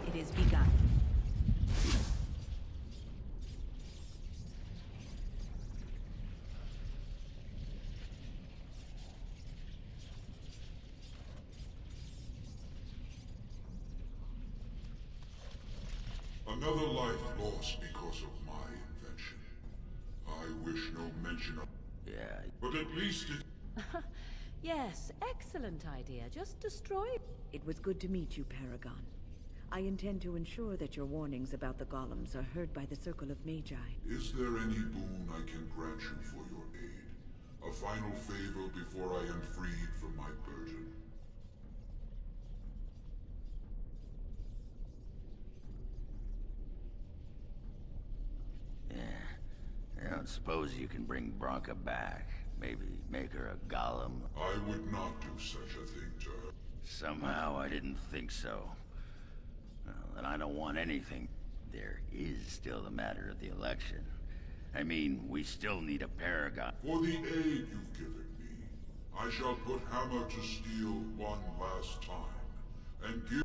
It is begun. Another life lost because of my invention. I wish no mention of... Yeah. But at least it... Yes, excellent idea. Just destroy it. It was good to meet you, Paragon. I intend to ensure that your warnings about the golems are heard by the Circle of Magi. Is there any boon I can grant you for your aid? A final favor before I am freed from my burden? Yeah. I don't suppose you can bring Bronca back. Maybe make her a golem. I would not do such a thing to her. Somehow I didn't think so. Well, then I don't want anything. There is still the matter of the election. I mean, we still need a paragon. For the aid you've given me, I shall put Hammer to Steel one last time, and give...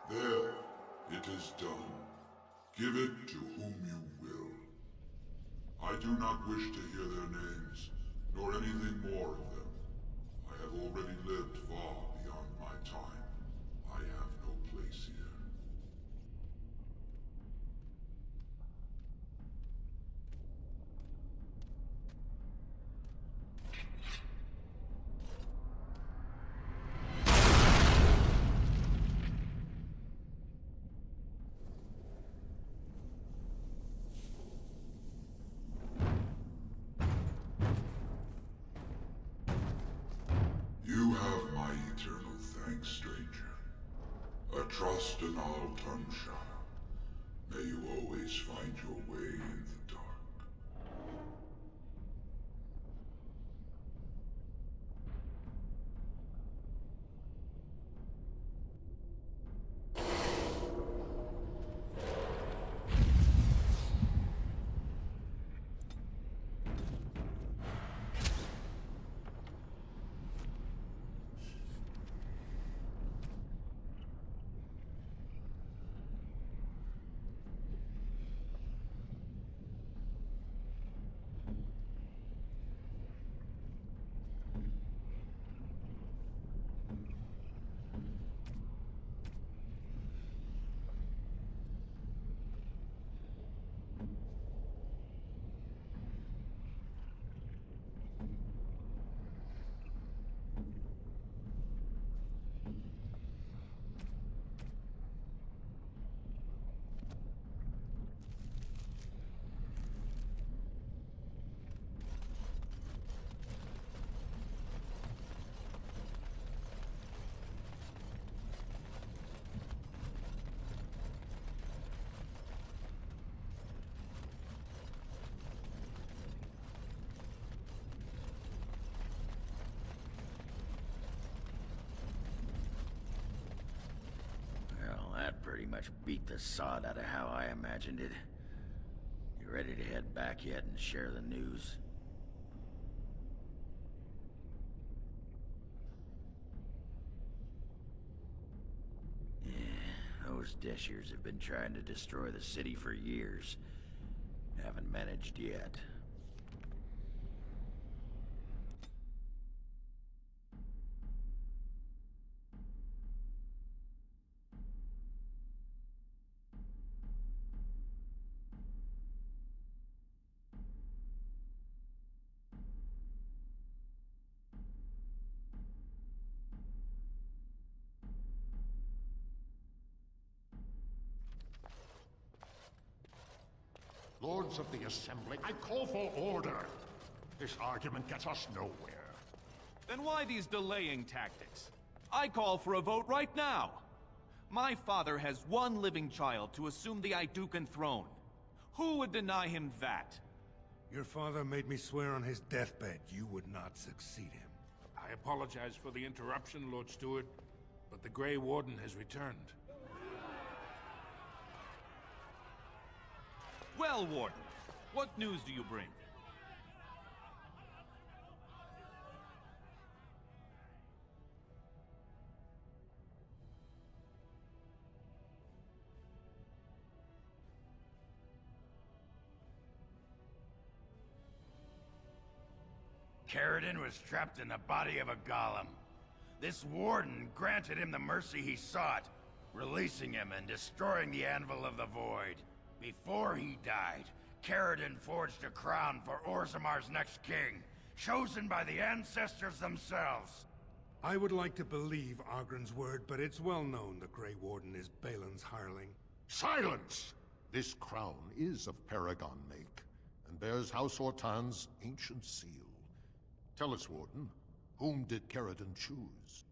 There, it is done. Give it to whom you will. I do not wish to hear their names, nor anything more of them. I have already lived far beyond my time. I have no place here. You have my eternal thanks, stranger. A trust in Al Tunshire. May you always find your way in the dark. Well, that pretty much beat the sod out of how I imagined it. You ready to head back yet and share the news? Yeah, those Deshirs have been trying to destroy the city for years. Haven't managed yet. Lords of the Assembly, I call for order. This argument gets us nowhere. Then why these delaying tactics? I call for a vote right now. My father has one living child to assume the Idukan throne. Who would deny him that? Your father made me swear on his deathbed you would not succeed him. I apologize for the interruption, Lord Stewart, but the Grey Warden has returned. Well, Warden, what news do you bring? Caridin was trapped in the body of a golem. This warden granted him the mercy he sought, releasing him and destroying the Anvil of the Void. Before he died, Caridin forged a crown for Orzammar's next king, chosen by the ancestors themselves. I would like to believe Ogren's word, but it's well known the Grey Warden is Balin's hireling. Silence! This crown is of Paragon make, and bears House Hortan's ancient seal. Tell us, Warden, whom did Caridin choose?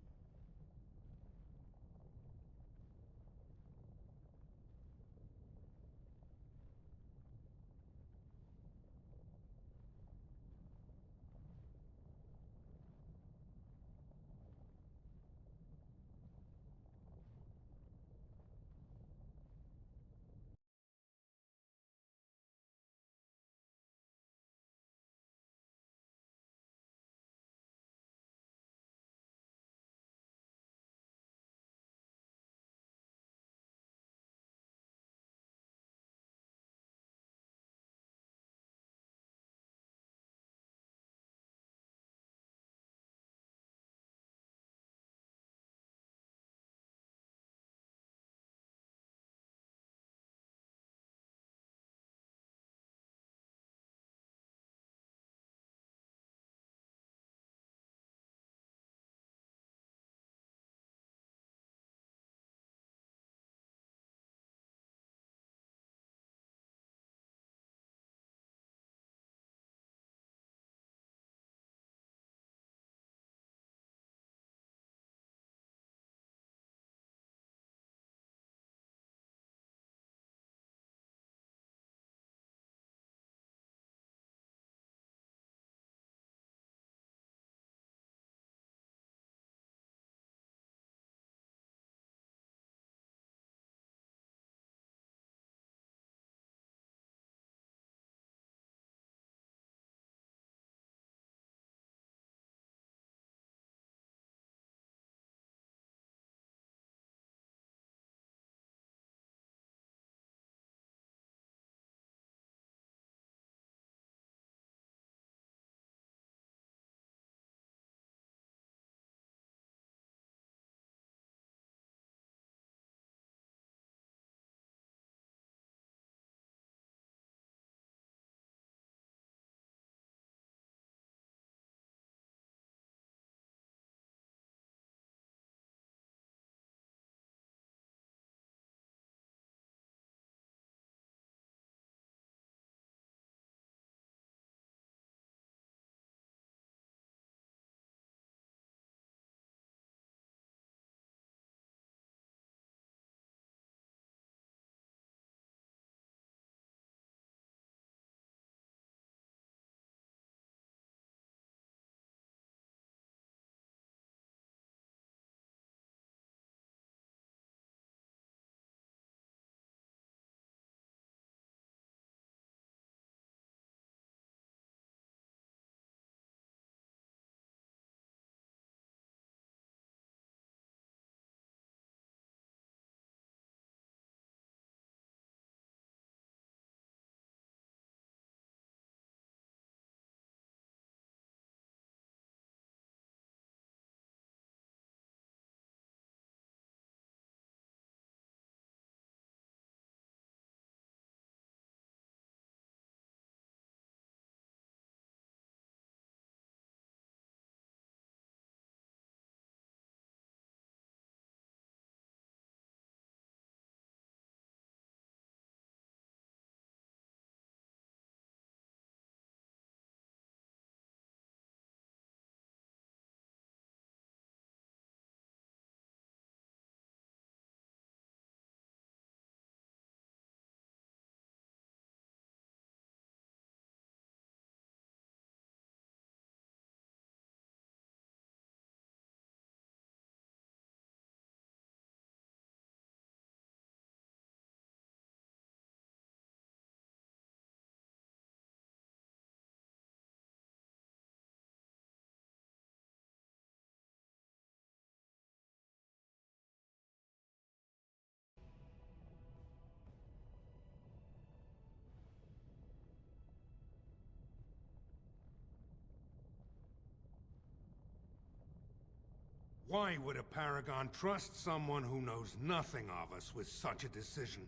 Why would a Paragon trust someone who knows nothing of us with such a decision?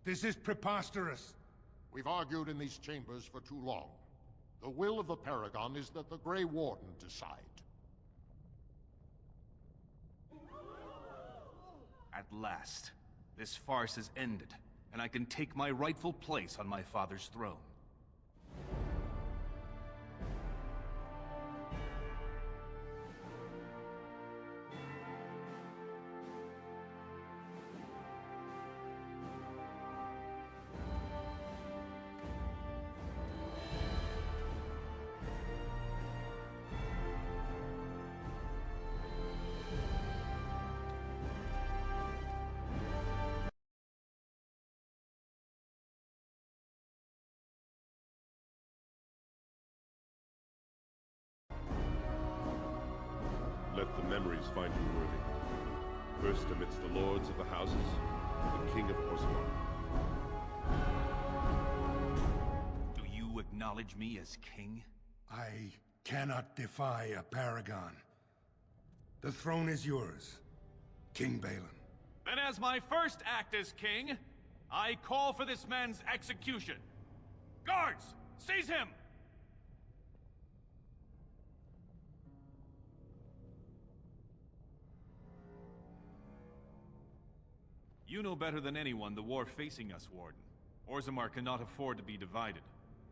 This is preposterous. We've argued in these chambers for too long. The will of the Paragon is that the Grey Warden decide. At last, this farce is ended, and I can take my rightful place on my father's throne. Let the memories find you worthy. First amidst the lords of the houses, the King of Orzammar. Do you acknowledge me as king? I cannot defy a Paragon. The throne is yours, King Balin. Then as my first act as king, I call for this man's execution. Guards, seize him! You know better than anyone the war facing us, Warden. Orzammar cannot afford to be divided.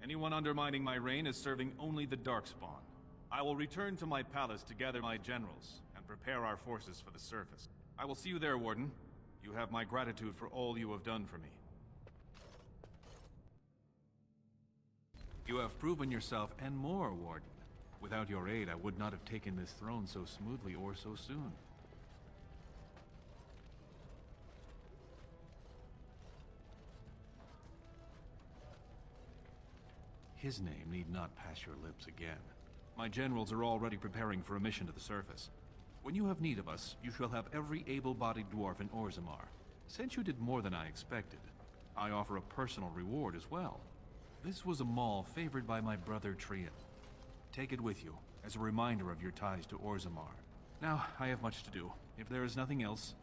Anyone undermining my reign is serving only the Darkspawn. I will return to my palace to gather my generals and prepare our forces for the surface. I will see you there, Warden. You have my gratitude for all you have done for me. You have proven yourself and more, Warden. Without your aid, I would not have taken this throne so smoothly or so soon. His name need not pass your lips again. My generals are already preparing for a mission to the surface. When you have need of us, you shall have every able-bodied dwarf in Orzammar. Since you did more than I expected, I offer a personal reward as well. This was a maul favored by my brother Trian. Take it with you, as a reminder of your ties to Orzammar. Now, I have much to do. If there is nothing else,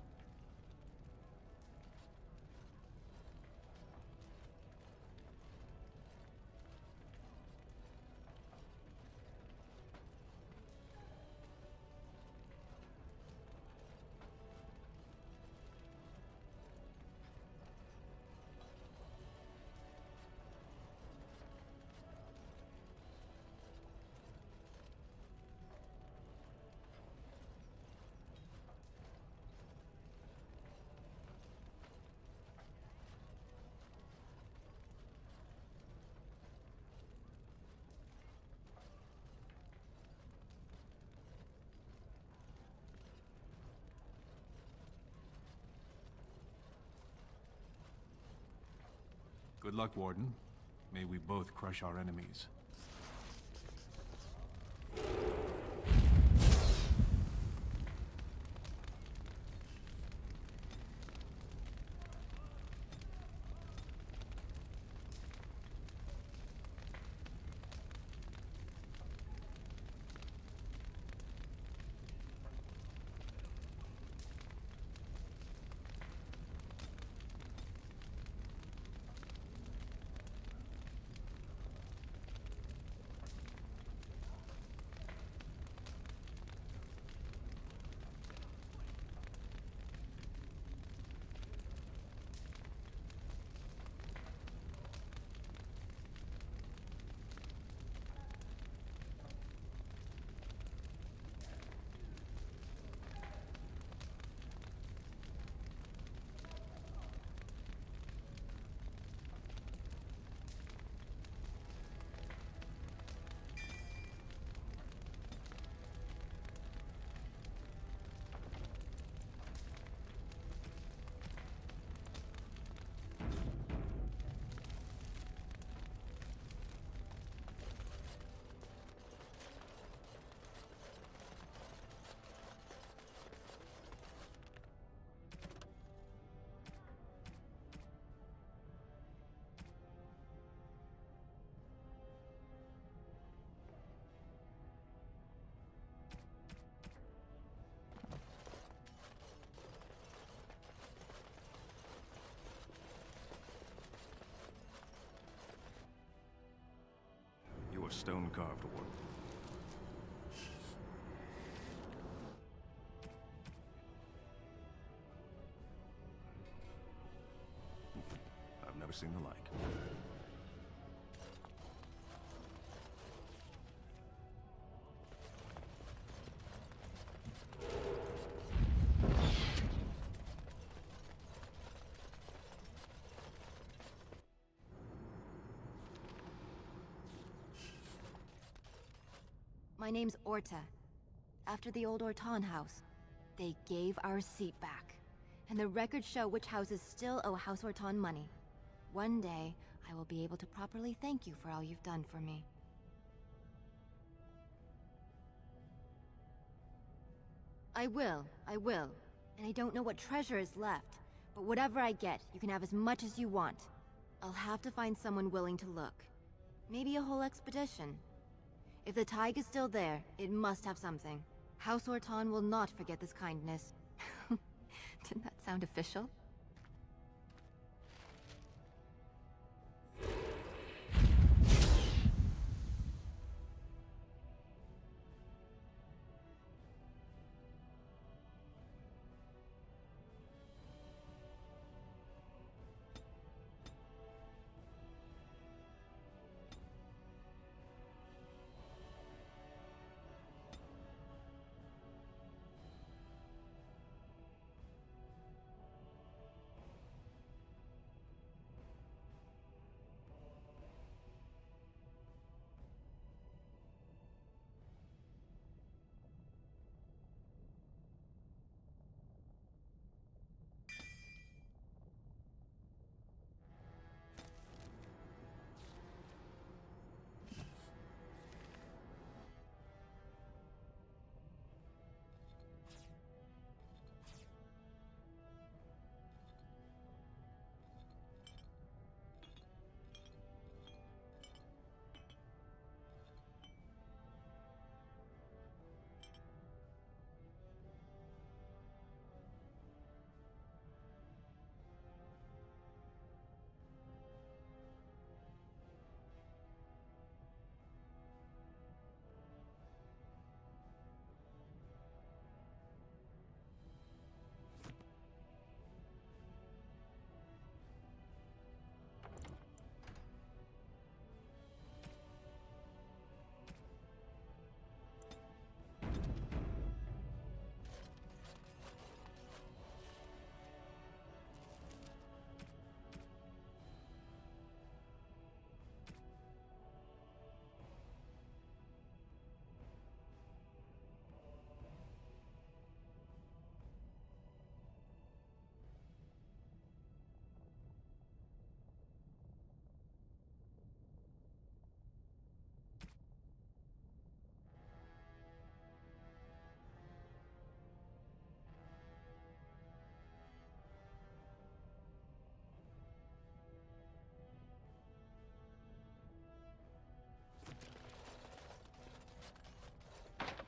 good luck, Warden. May we both crush our enemies. was stone-carved, Warden. I've never seen the like. My name's Orta. After the old Orton house, they gave our seat back. And the records show which houses still owe House Orton money. One day, I will be able to properly thank you for all you've done for me. I will. And I don't know what treasure is left, but whatever I get, you can have as much as you want. I'll have to find someone willing to look. Maybe a whole expedition. If the Thaig is still there, it must have something. House Orton will not forget this kindness. Didn't that sound official?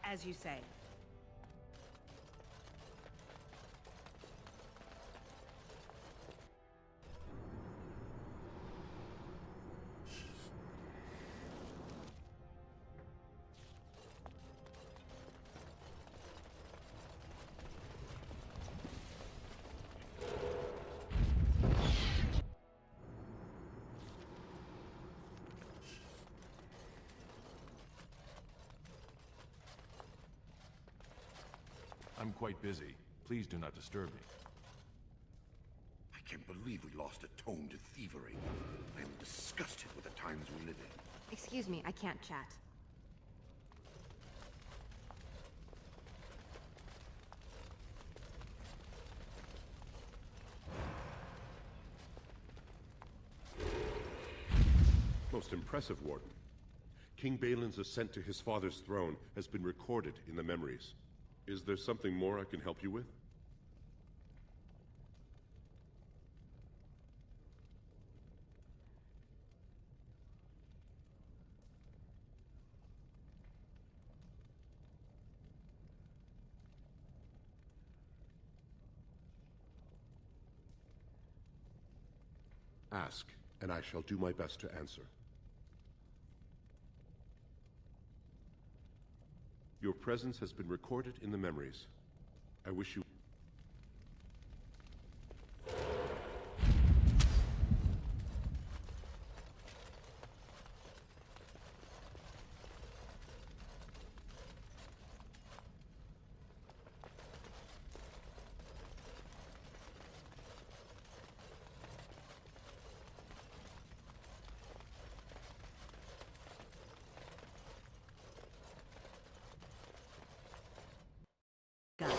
As you say. I'm quite busy. Please do not disturb me. I can't believe we lost a tome to thievery. I am disgusted with the times we live in. Excuse me, I can't chat. Most impressive, Warden. King Balin's ascent to his father's throne has been recorded in the memories. Is there something more I can help you with? Ask, and I shall do my best to answer. Your presence has been recorded in the memories. I wish you... Got it.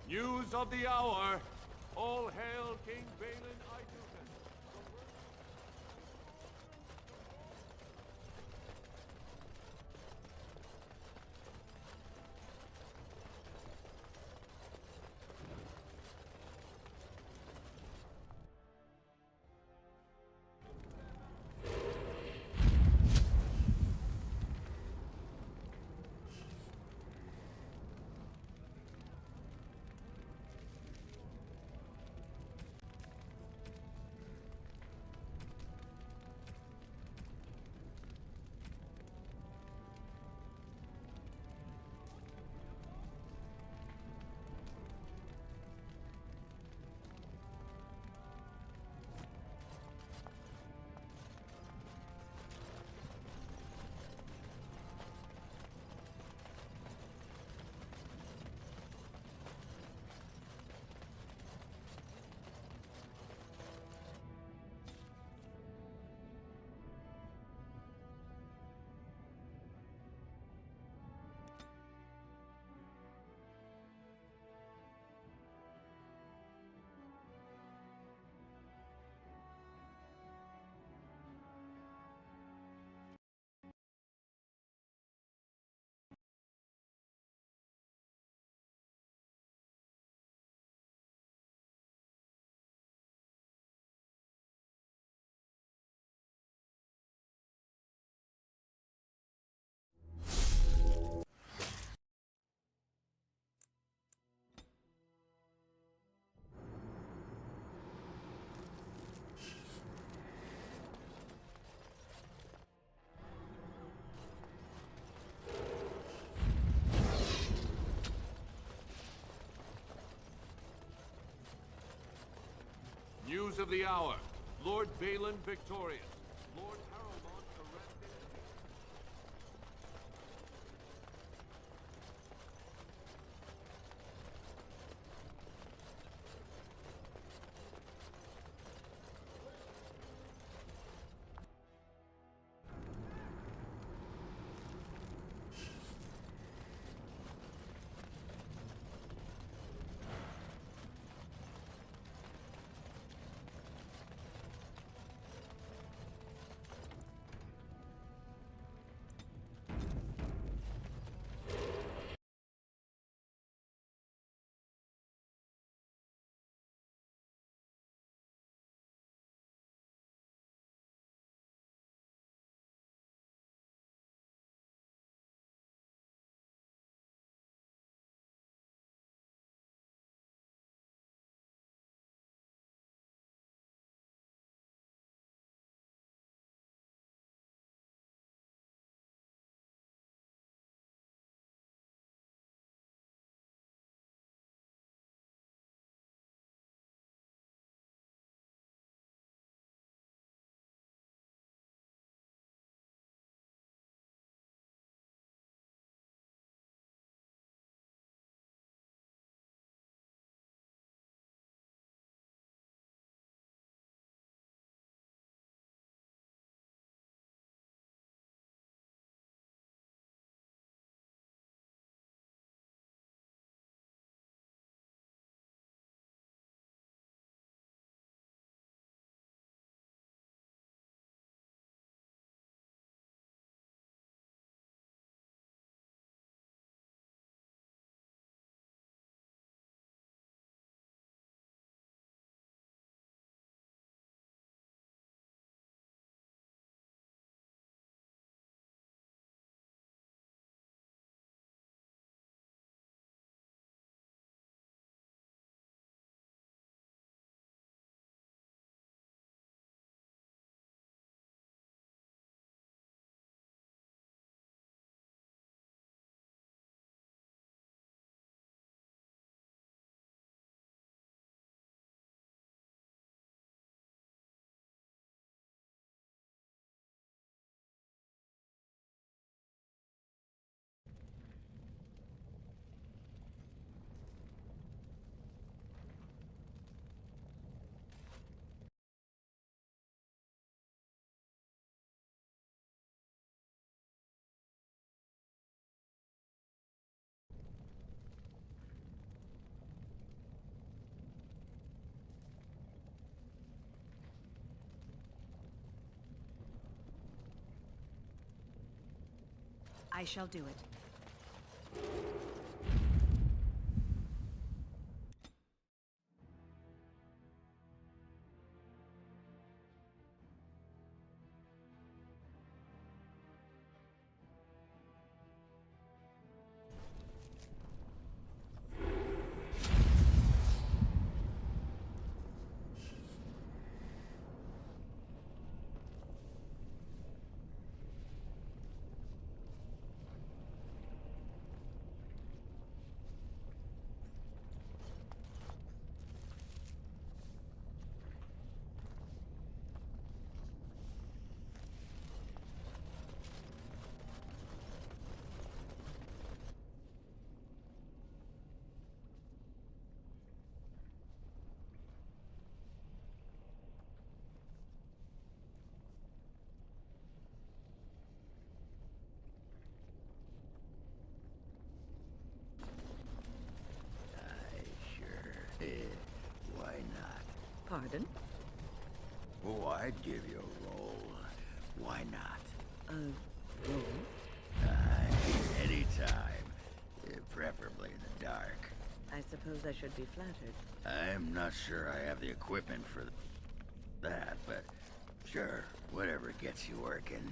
News of the hour! All hail King Balin Aiduken! News of the hour. Lord Balin victorious. Lord Harrowmont arrested. I shall do it. Why not? Pardon? Oh, I'd give you a roll. Why not? A roll? Anytime. Preferably in the dark. I suppose I should be flattered. I'm not sure I have the equipment for that, but sure, whatever gets you working.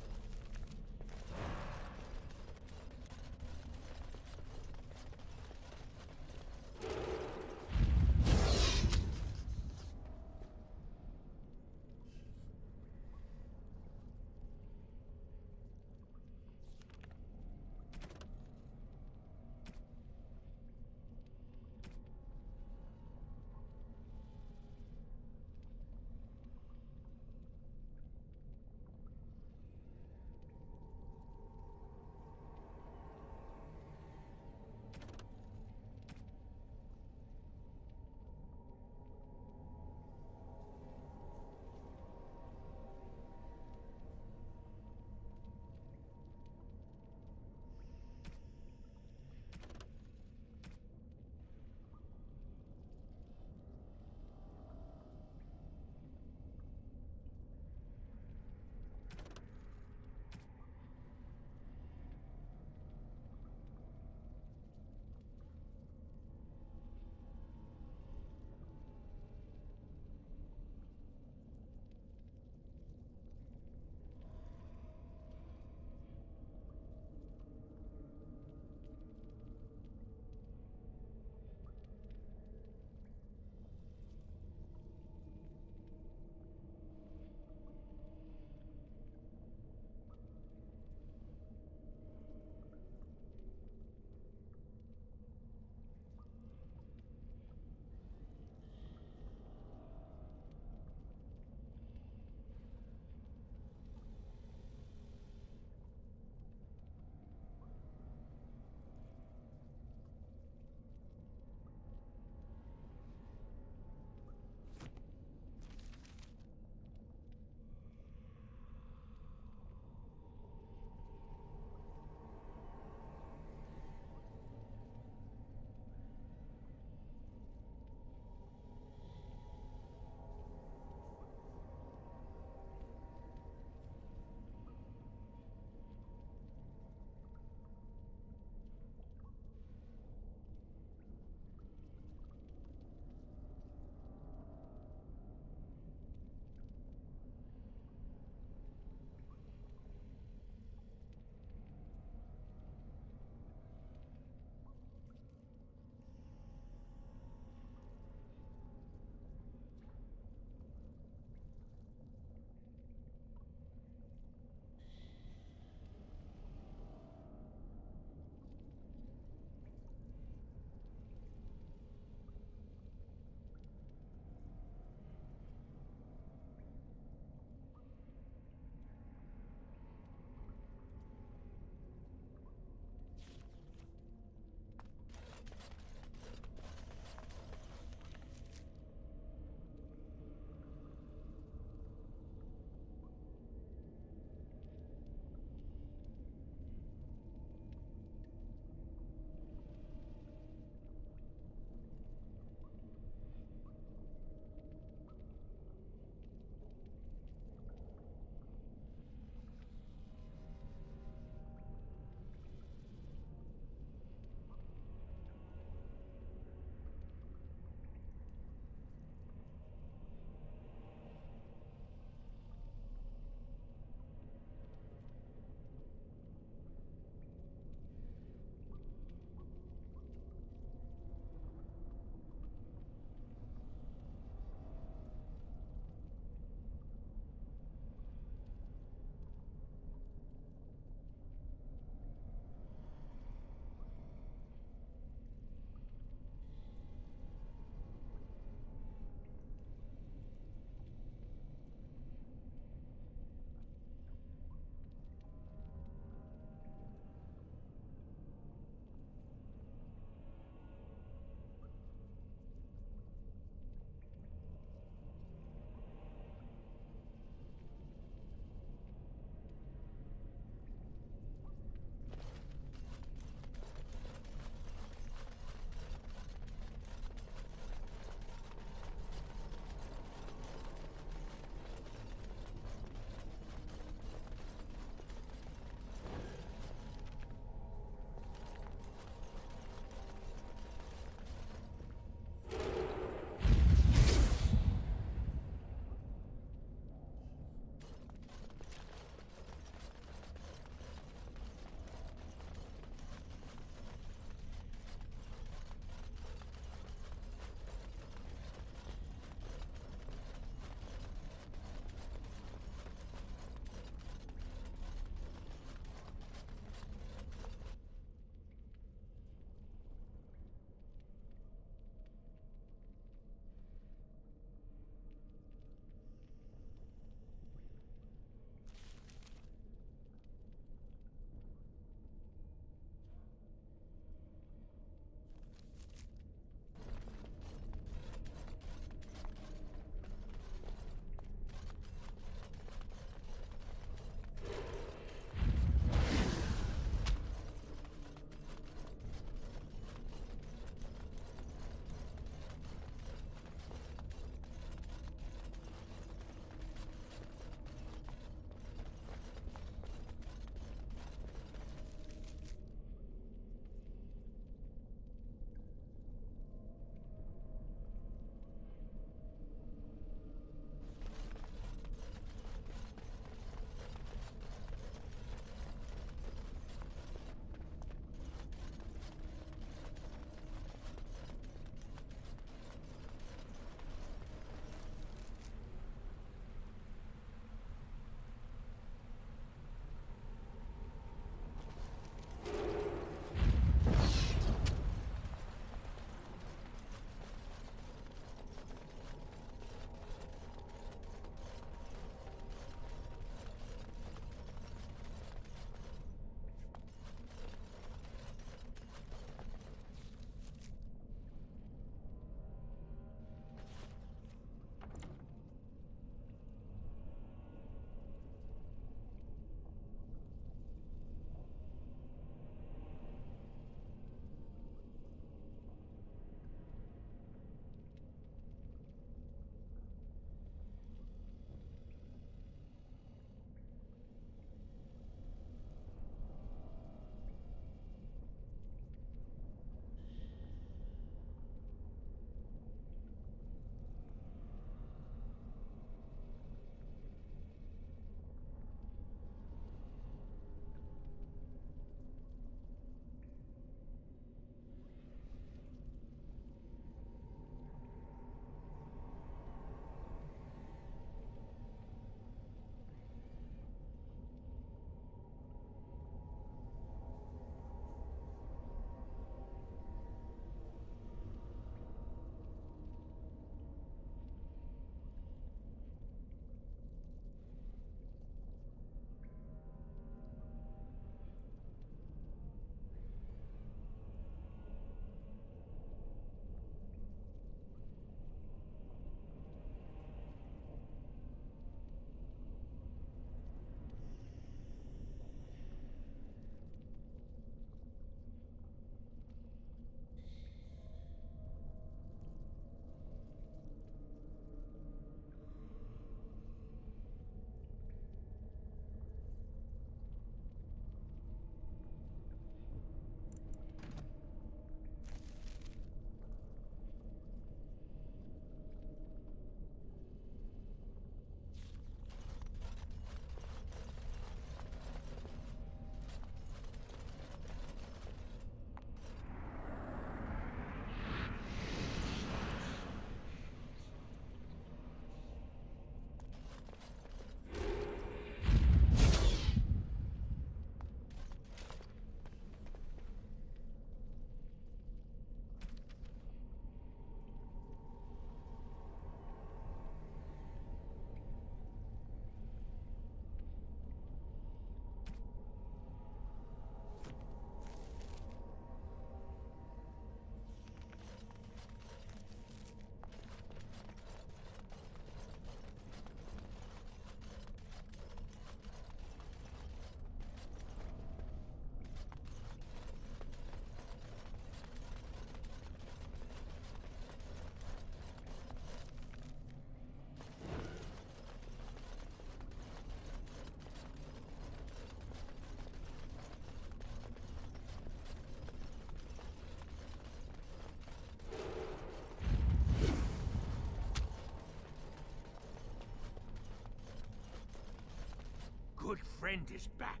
good friend is back.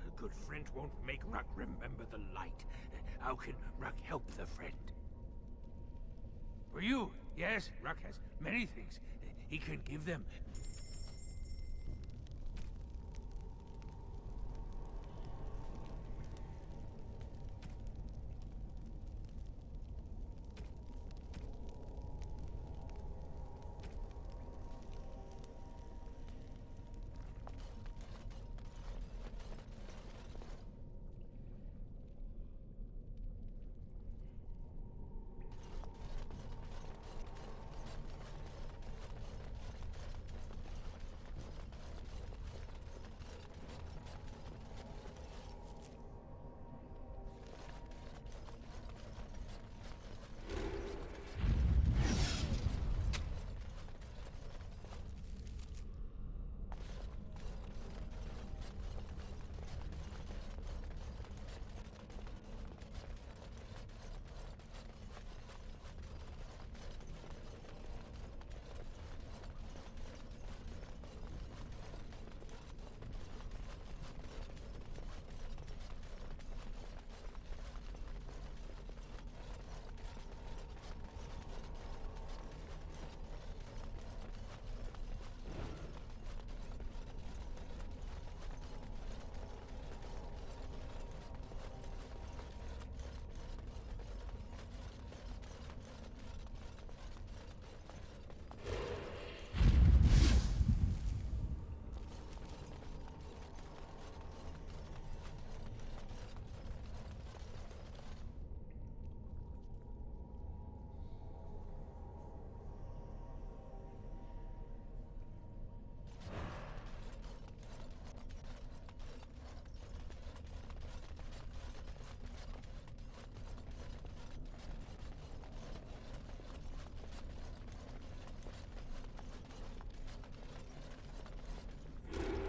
A good friend won't make Ruck remember the light. How can Ruck help the friend? For you, yes, Ruck has many things. He can give them.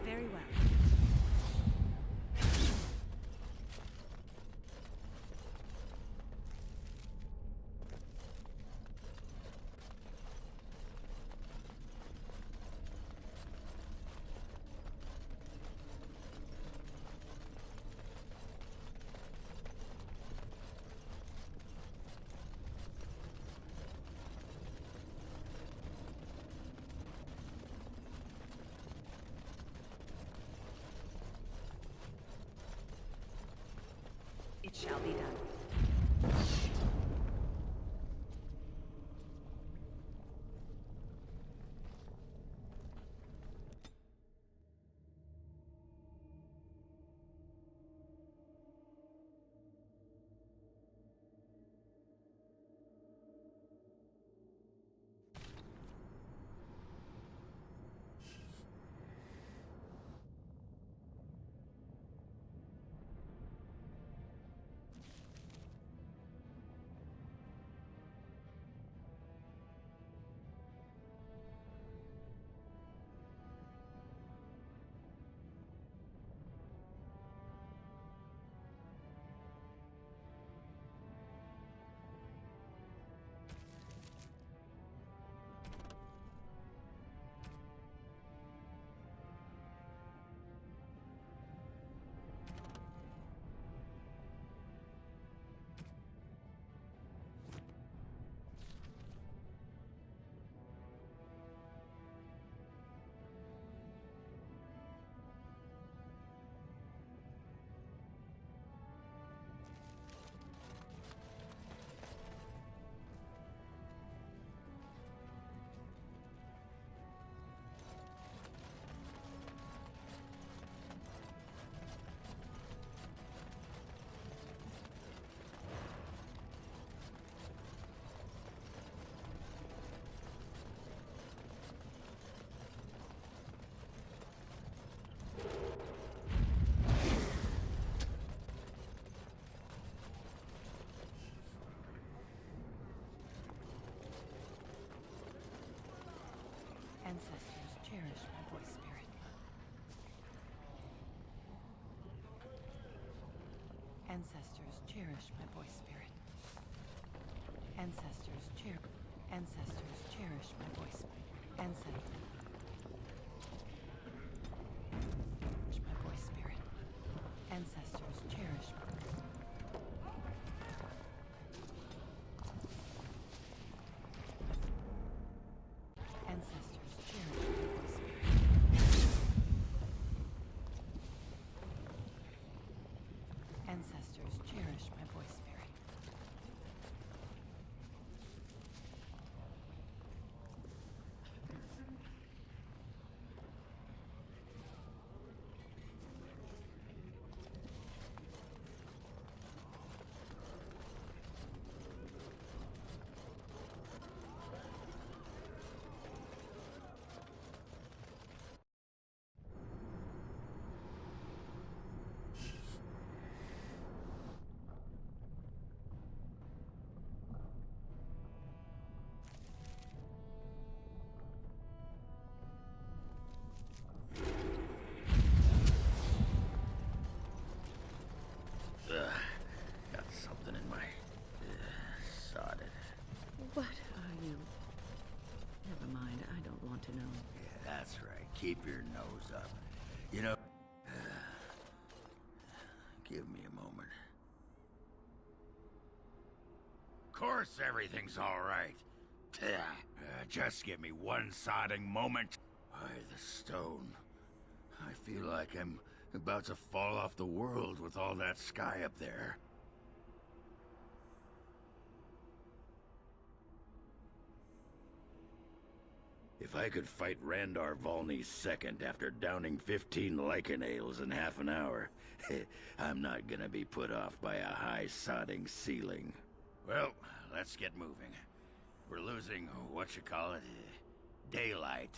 Very well. It shall be done. Ancestors, cherish my boy spirit. Ancestors, cherish my boy spirit. Ancestors, cherish my boy spirit. Ancestors. keep your nose up. You know... Give me a moment. Of course everything's all right. Just give me one sodding moment. By the stone. I feel like I'm about to fall off the world with all that sky up there. If I could fight Randar Volney's second after downing 15 Lycan ales in half an hour, I'm not gonna be put off by a high sodding ceiling. Well, let's get moving. We're losing, daylight.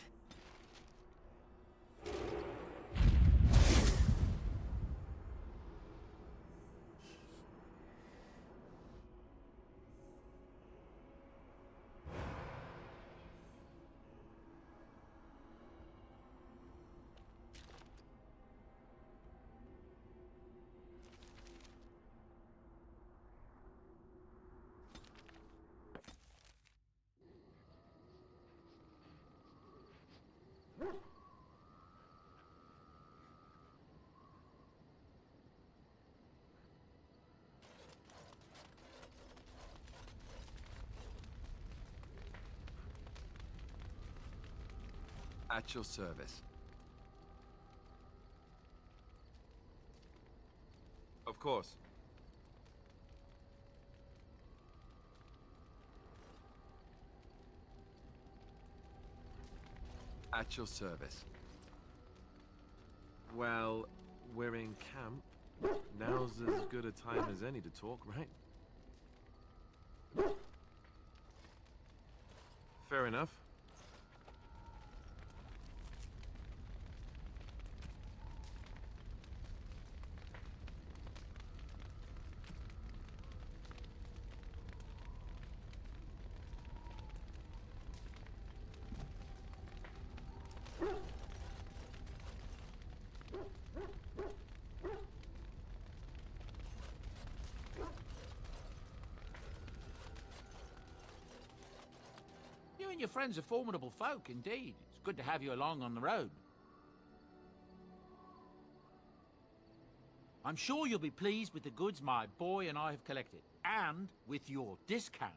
At your service. Of course. At your service. Well, we're in camp. Now's as good a time as any to talk, right? Fair enough. You and your friends are formidable folk, indeed. It's good to have you along on the road. I'm sure you'll be pleased with the goods my boy and I have collected, and with your discount.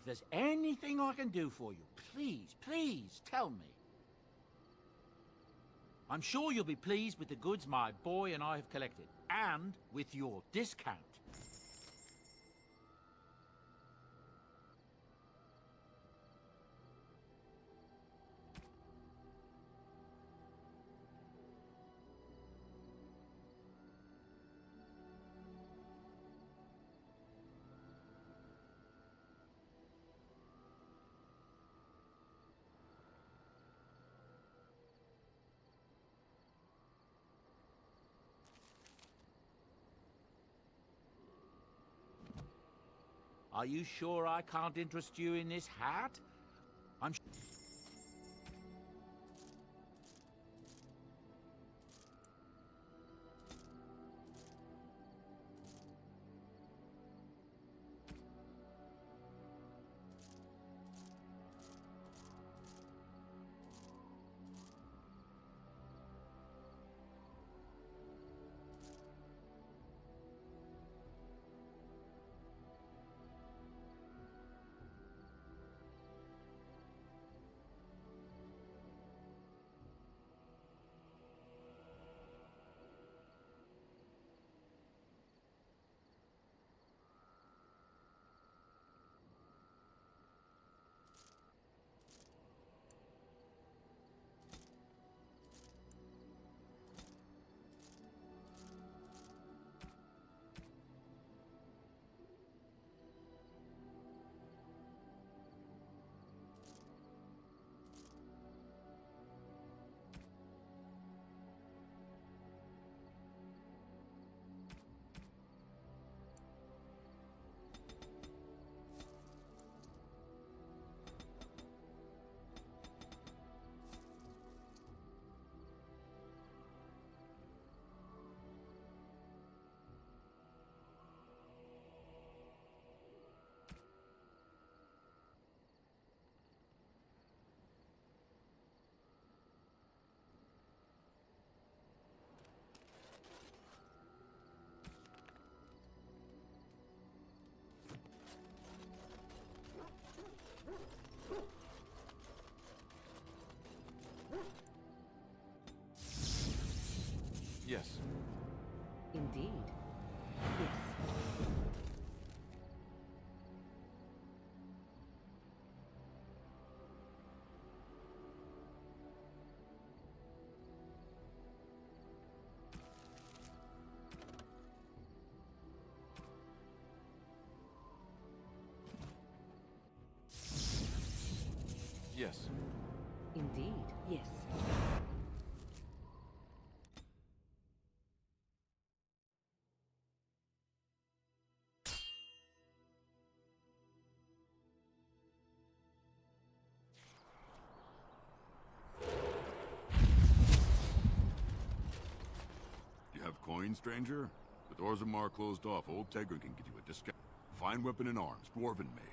If there's anything I can do for you, please, please tell me. I'm sure you'll be pleased with the goods my boy and I have collected, and with your discount. Are you sure I can't interest you in this hat? I'm... Yes. Indeed. Yes. Yes. Indeed. Yes. Coin, stranger? With Orzammar closed off, Old Tegrin can get you a discount. Fine weapon and arms, dwarven made.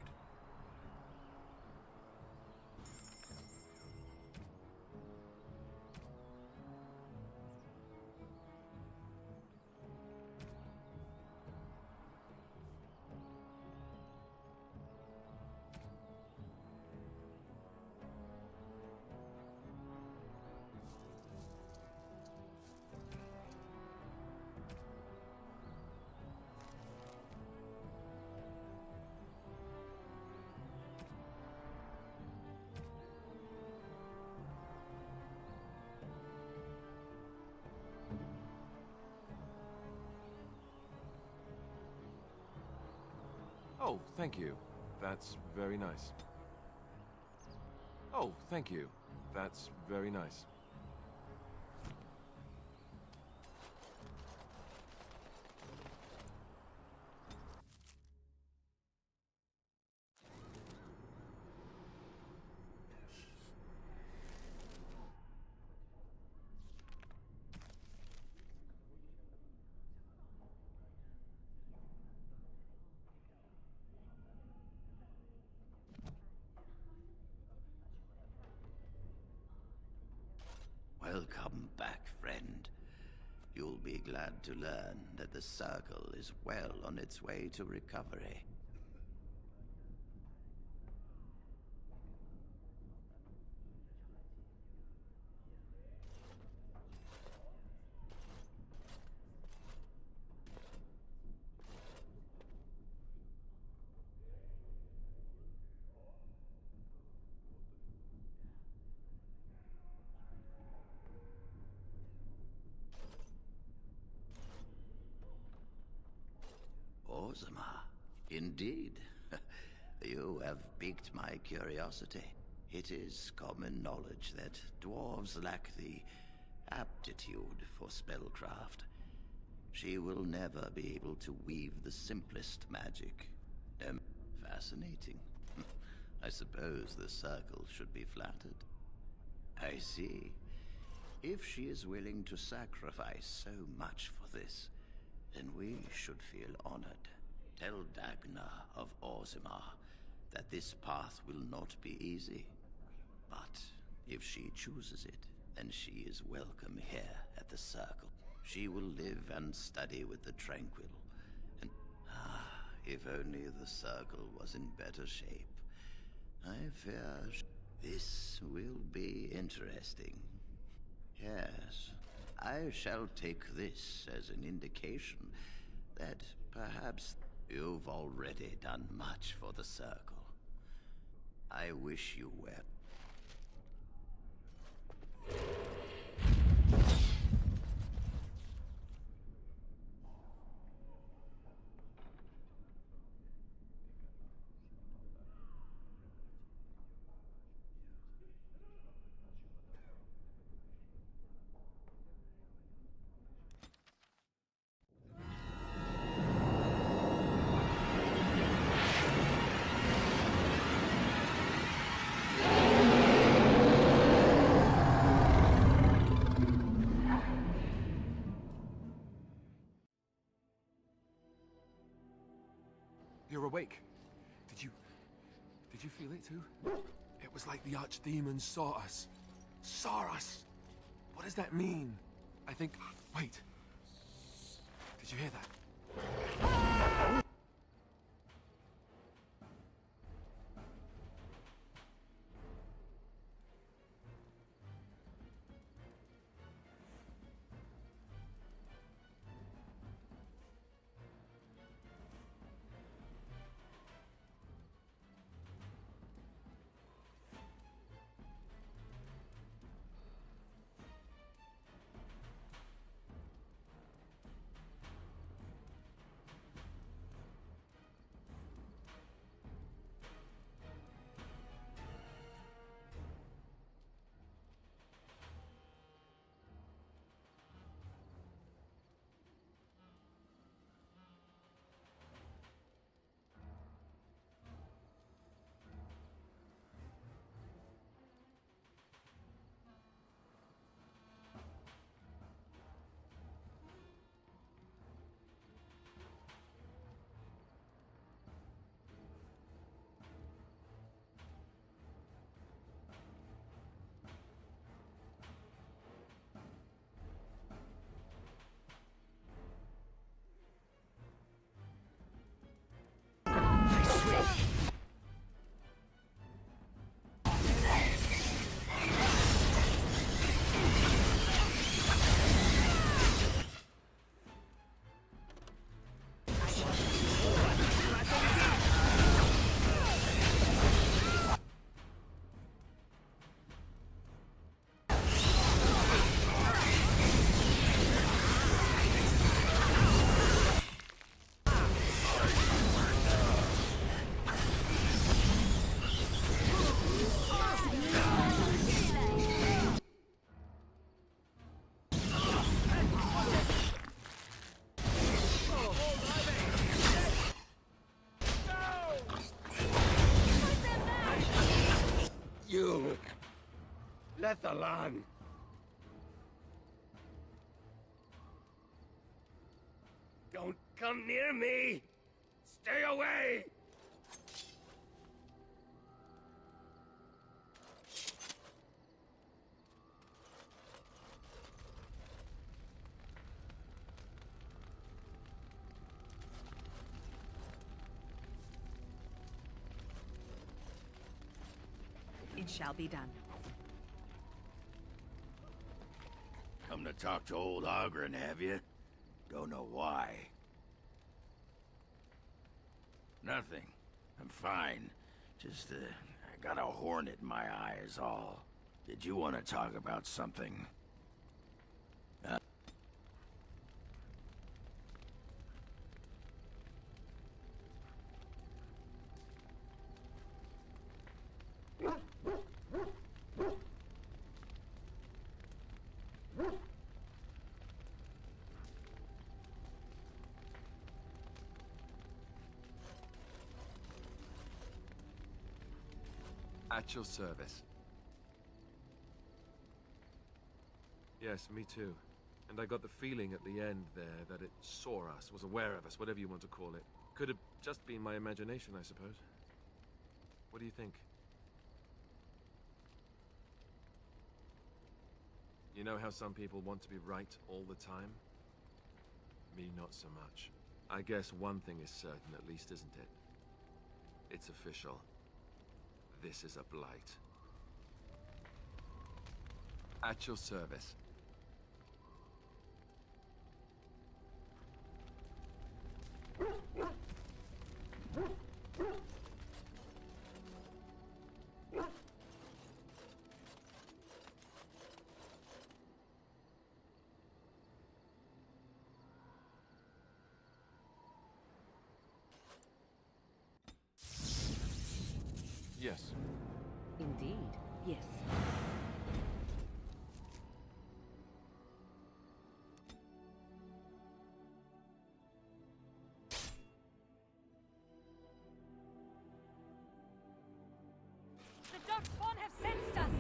Oh, thank you. That's very nice. Oh, thank you. That's very nice. Welcome back, friend. You'll be glad to learn that the Circle is well on its way to recovery. Indeed. You have piqued my curiosity. It is common knowledge that dwarves lack the aptitude for spellcraft. She will never be able to weave the simplest magic. Fascinating. I suppose the circle should be flattered. I see. If she is willing to sacrifice so much for this, then we should feel honored. Tell Dagna of Orzammar that this path will not be easy. But if she chooses it, then she is welcome here at the Circle. She will live and study with the Tranquil. And if only the Circle was in better shape. I fear this will be interesting. Yes, I shall take this as an indication that perhaps you've already done much for the Circle. I wish you well. You're awake. Did you feel it too? It was like the archdemons saw us. Saw us! What does that mean? I think... Wait. Did you hear that? You! Lethalan! Don't come near me! Stay away! It shall be done. Come to talk to old Oghren, have you? Don't know why. Nothing. I'm fine. Just, I got a hornet in my eye is all. Did you want to talk about something? At your service. Yes, me too. And I got the feeling at the end there that it saw us, was aware of us, whatever you want to call it. Could have just been my imagination, I suppose. What do you think? You know how some people want to be right all the time? Me, not so much. I guess one thing is certain, at least, isn't it? It's official. This is a blight. At your service. Yes. Indeed, yes. The Darkspawn have sensed us!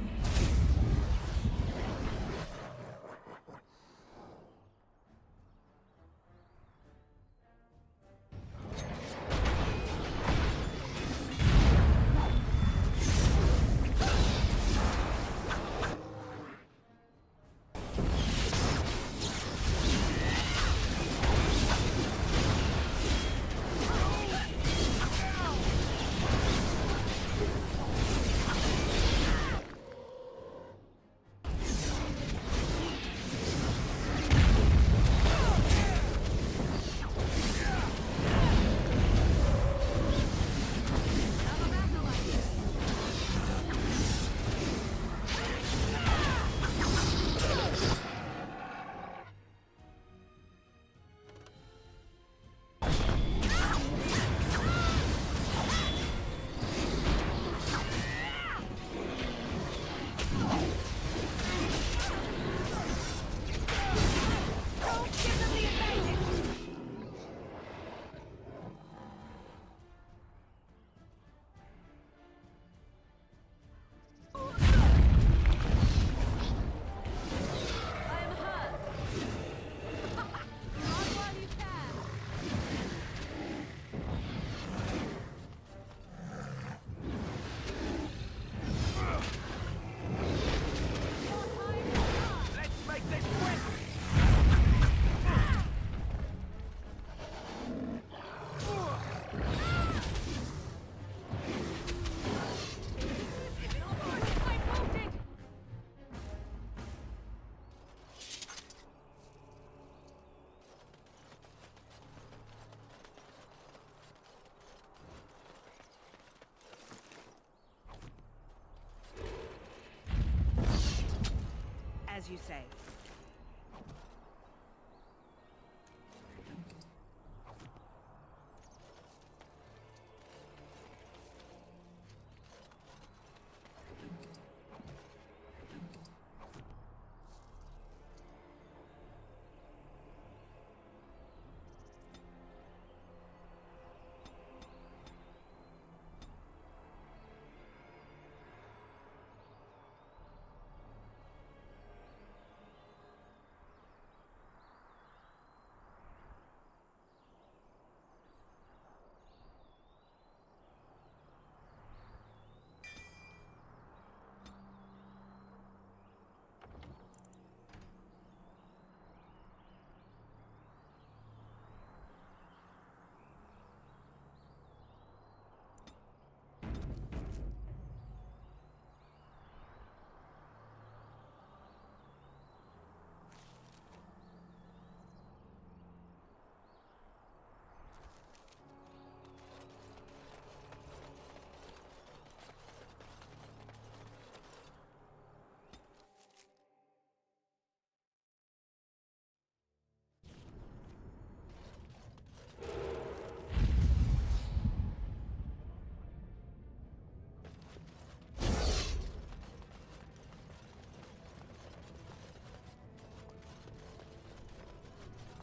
As you say.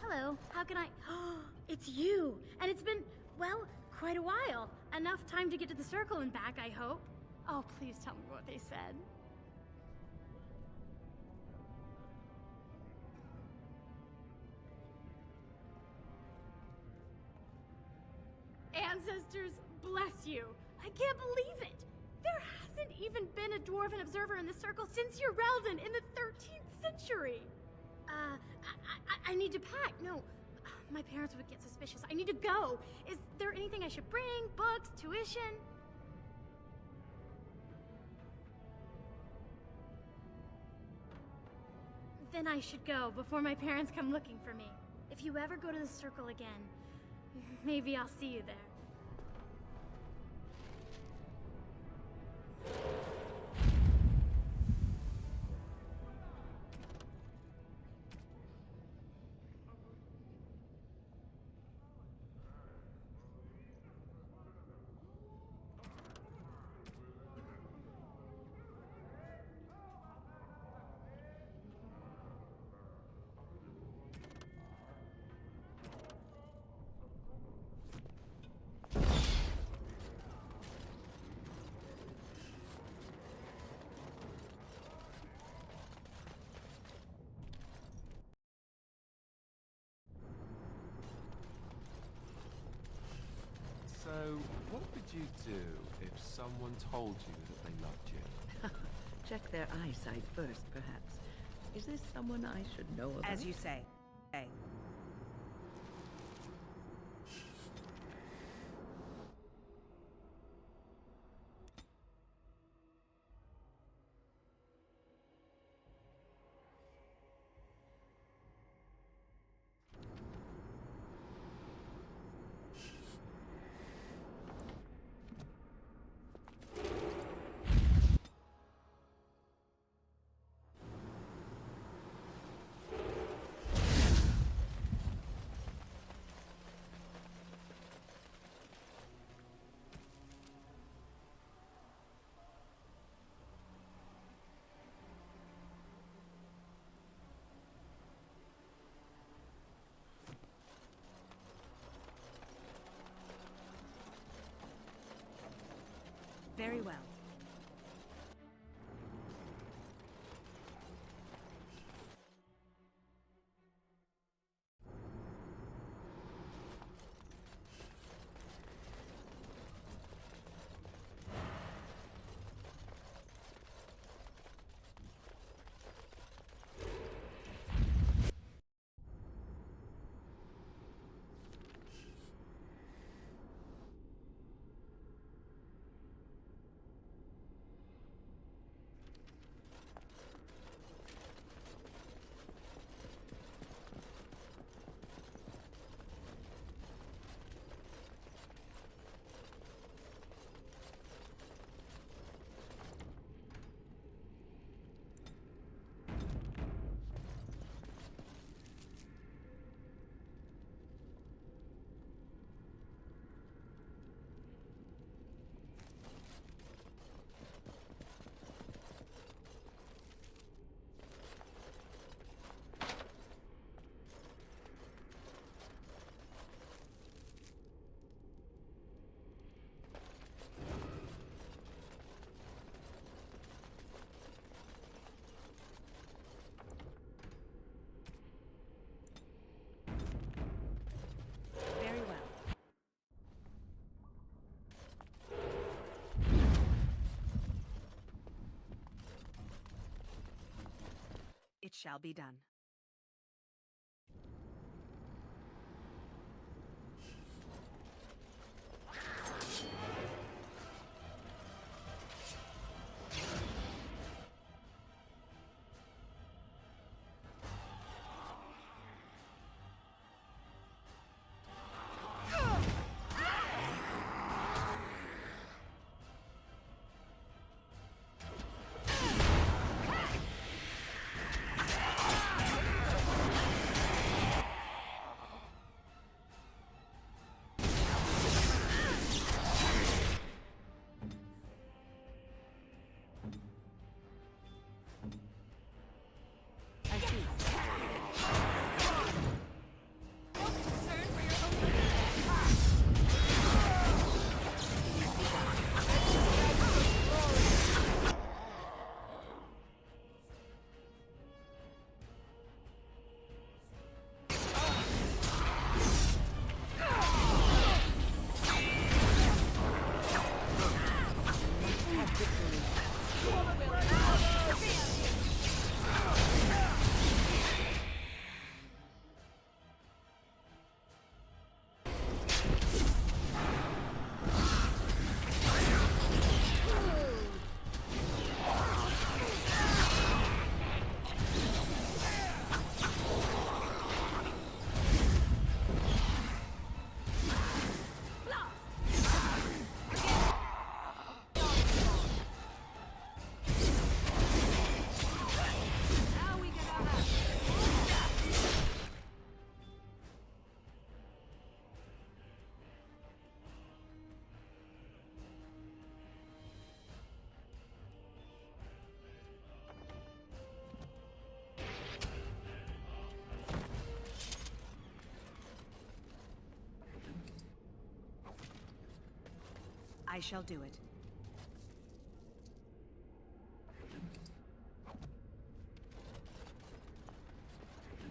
Hello, how can I... It's you! And it's been, well, quite a while. Enough time to get to the circle and back, I hope. Oh, please tell me what they said. Ancestors, bless you. I can't believe it. There hasn't even been a dwarven observer in the circle since Urelden in the 13th century. I need to pack. No, my parents would get suspicious. I need to go. Is there anything I should bring? Books, tuition? Then I should go before my parents come looking for me. If you ever go to the circle again, maybe I'll see you there. So, what would you do if someone told you that they loved you? Check their eyesight first, perhaps. Is this someone I should know about? As you say. Hey. Very well. It shall be done. I shall do it.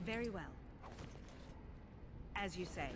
Very well. As you say.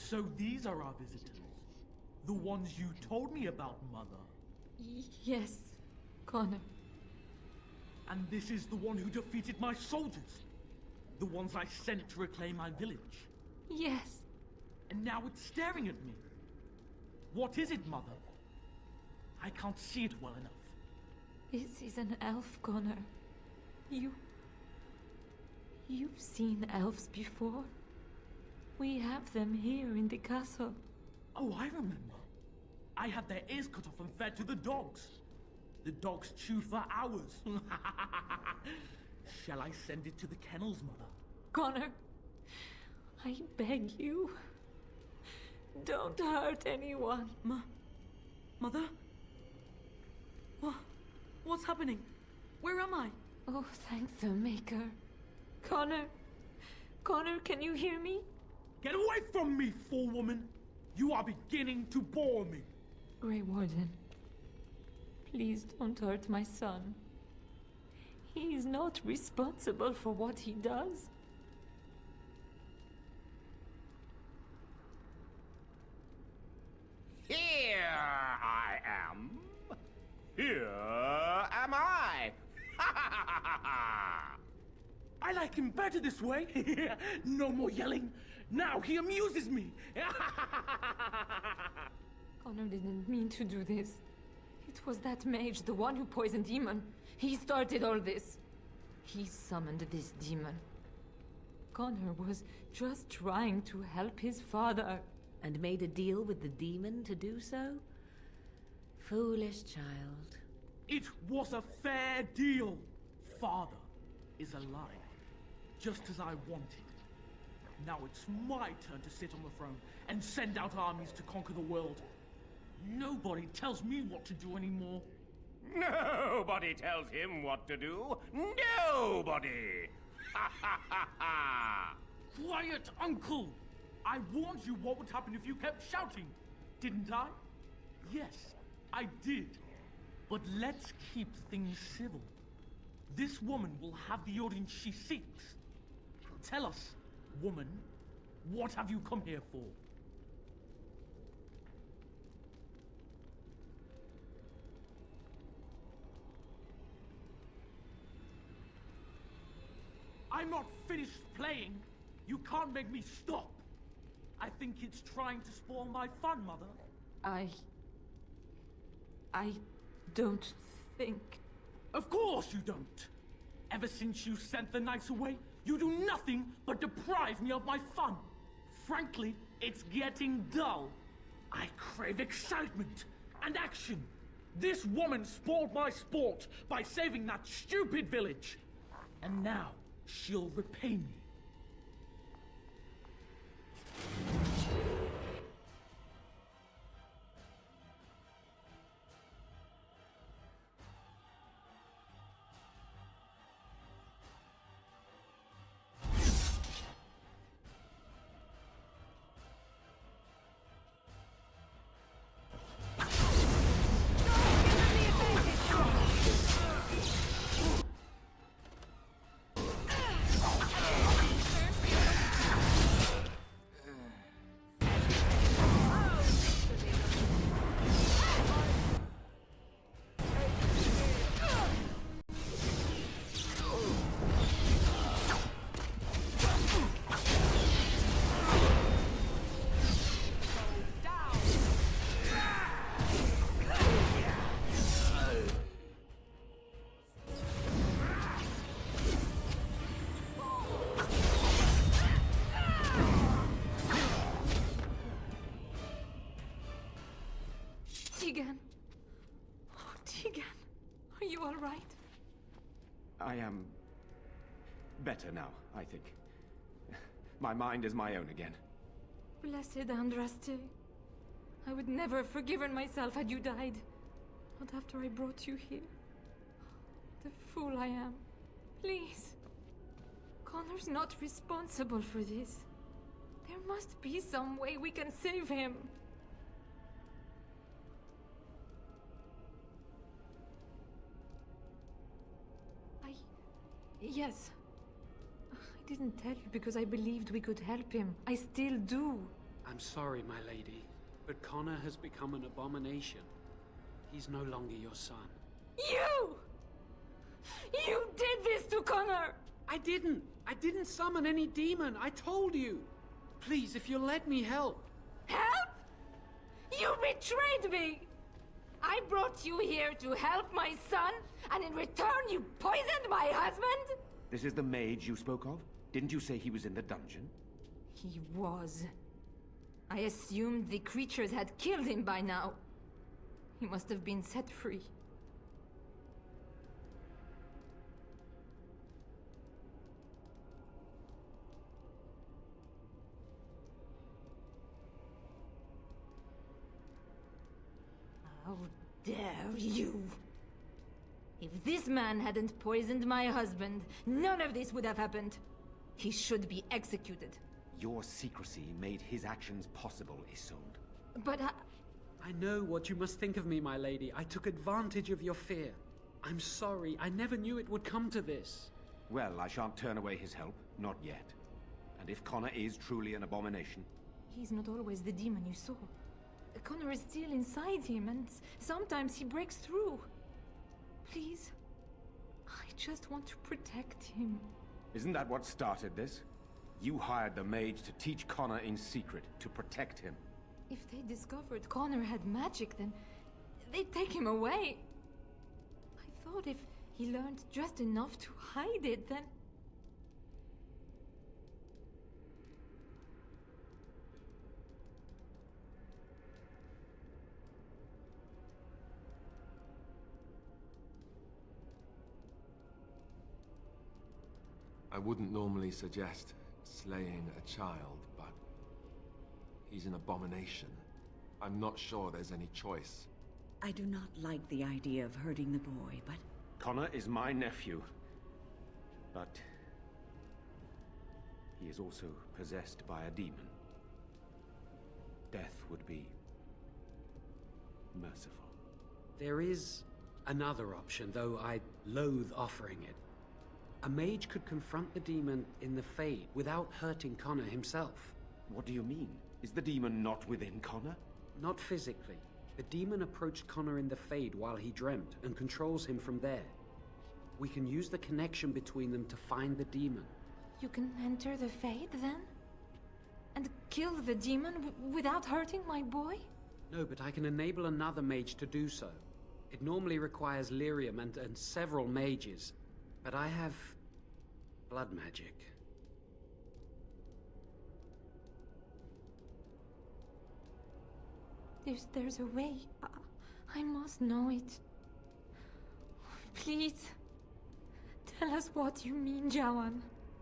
So these are our visitors? The ones you told me about, Mother? Yes, Connor. And this is the one who defeated my soldiers? The ones I sent to reclaim my village? Yes. And now it's staring at me. What is it, Mother? I can't see it well enough. This is an elf, Connor. You've seen elves before? We have them here in the castle. Oh, I remember. I had their ears cut off and fed to the dogs. The dogs chewed for hours. Shall I send it to the kennels, Mother? Connor, I beg you. Don't hurt anyone. Mother? What's happening? Where am I? Oh, thank the Maker. Connor, can you hear me? Get away from me, fool woman! You are beginning to bore me. Grey Warden, please don't hurt my son. He is not responsible for what he does. Here I am. Here am I. I like him better this way. No more yelling. Now he amuses me. Connor didn't mean to do this. It was that mage, the one who poisoned Demon. He started all this. He summoned this demon. Connor was just trying to help his father. And made a deal with the demon to do so? Foolish child. It was a fair deal. Father is alive, just as I wanted. Now it's my turn to sit on the throne and send out armies to conquer the world. Nobody tells me what to do anymore. Nobody tells him what to do. Nobody! Ha ha ha ha! Quiet, Uncle! I warned you what would happen if you kept shouting, didn't I? Yes, I did. But let's keep things civil. This woman will have the audience she seeks. Tell us, woman, what have you come here for? I'm not finished playing. You can't make me stop. I think it's trying to spoil my fun, Mother. I don't think... Of course you don't! Ever since you sent the knights away, you do nothing but deprive me of my fun. Frankly, it's getting dull. I crave excitement and action. This woman spoiled my sport by saving that stupid village. And now, she'll repay me. am better now, I think. My mind is my own again. Blessed Andraste. I would never have forgiven myself had you died. Not after I brought you here. The fool I am. Please. Connor's not responsible for this. There must be some way we can save him. Yes. I didn't tell you because I believed we could help him. I still do. I'm sorry, my lady, but Connor has become an abomination. He's no longer your son. You! You did this to Connor! I didn't summon any demon. I told you. Please, if you'll let me help. Help? You betrayed me! I brought you here to help my son, and in return you poisoned my husband? This is the mage you spoke of? Didn't you say he was in the dungeon? He was. I assumed the creatures had killed him by now. He must have been set free. How dare you! If this man hadn't poisoned my husband, none of this would have happened. He should be executed. Your secrecy made his actions possible, Isolde. But I know what you must think of me, my lady. I took advantage of your fear. I'm sorry. I never knew it would come to this. Well, I shan't turn away his help. Not yet. And if Connor is truly an abomination... He's not always the demon you saw. Connor is still inside him, and sometimes he breaks through. Please, I just want to protect him. Isn't that what started this? You hired the mage to teach Connor in secret, to protect him. If they discovered Connor had magic, then they'd take him away. I thought if he learned just enough to hide it, then... I wouldn't normally suggest slaying a child, but he's an abomination. I'm not sure there's any choice. I do not like the idea of hurting the boy, but... Connor is my nephew. But... he is also possessed by a demon. Death would be... merciful. There is another option, though I loathe offering it. A mage could confront the demon in the Fade without hurting Connor himself. What do you mean? Is the demon not within Connor? Not physically. The demon approached Connor in the Fade while he dreamt and controls him from there. We can use the connection between them to find the demon. You can enter the Fade, then? And kill the demon without hurting my boy? No, but I can enable another mage to do so. It normally requires lyrium and several mages. But I have... blood magic. There's a way. I must know it. Please. Tell us what you mean, Jawan.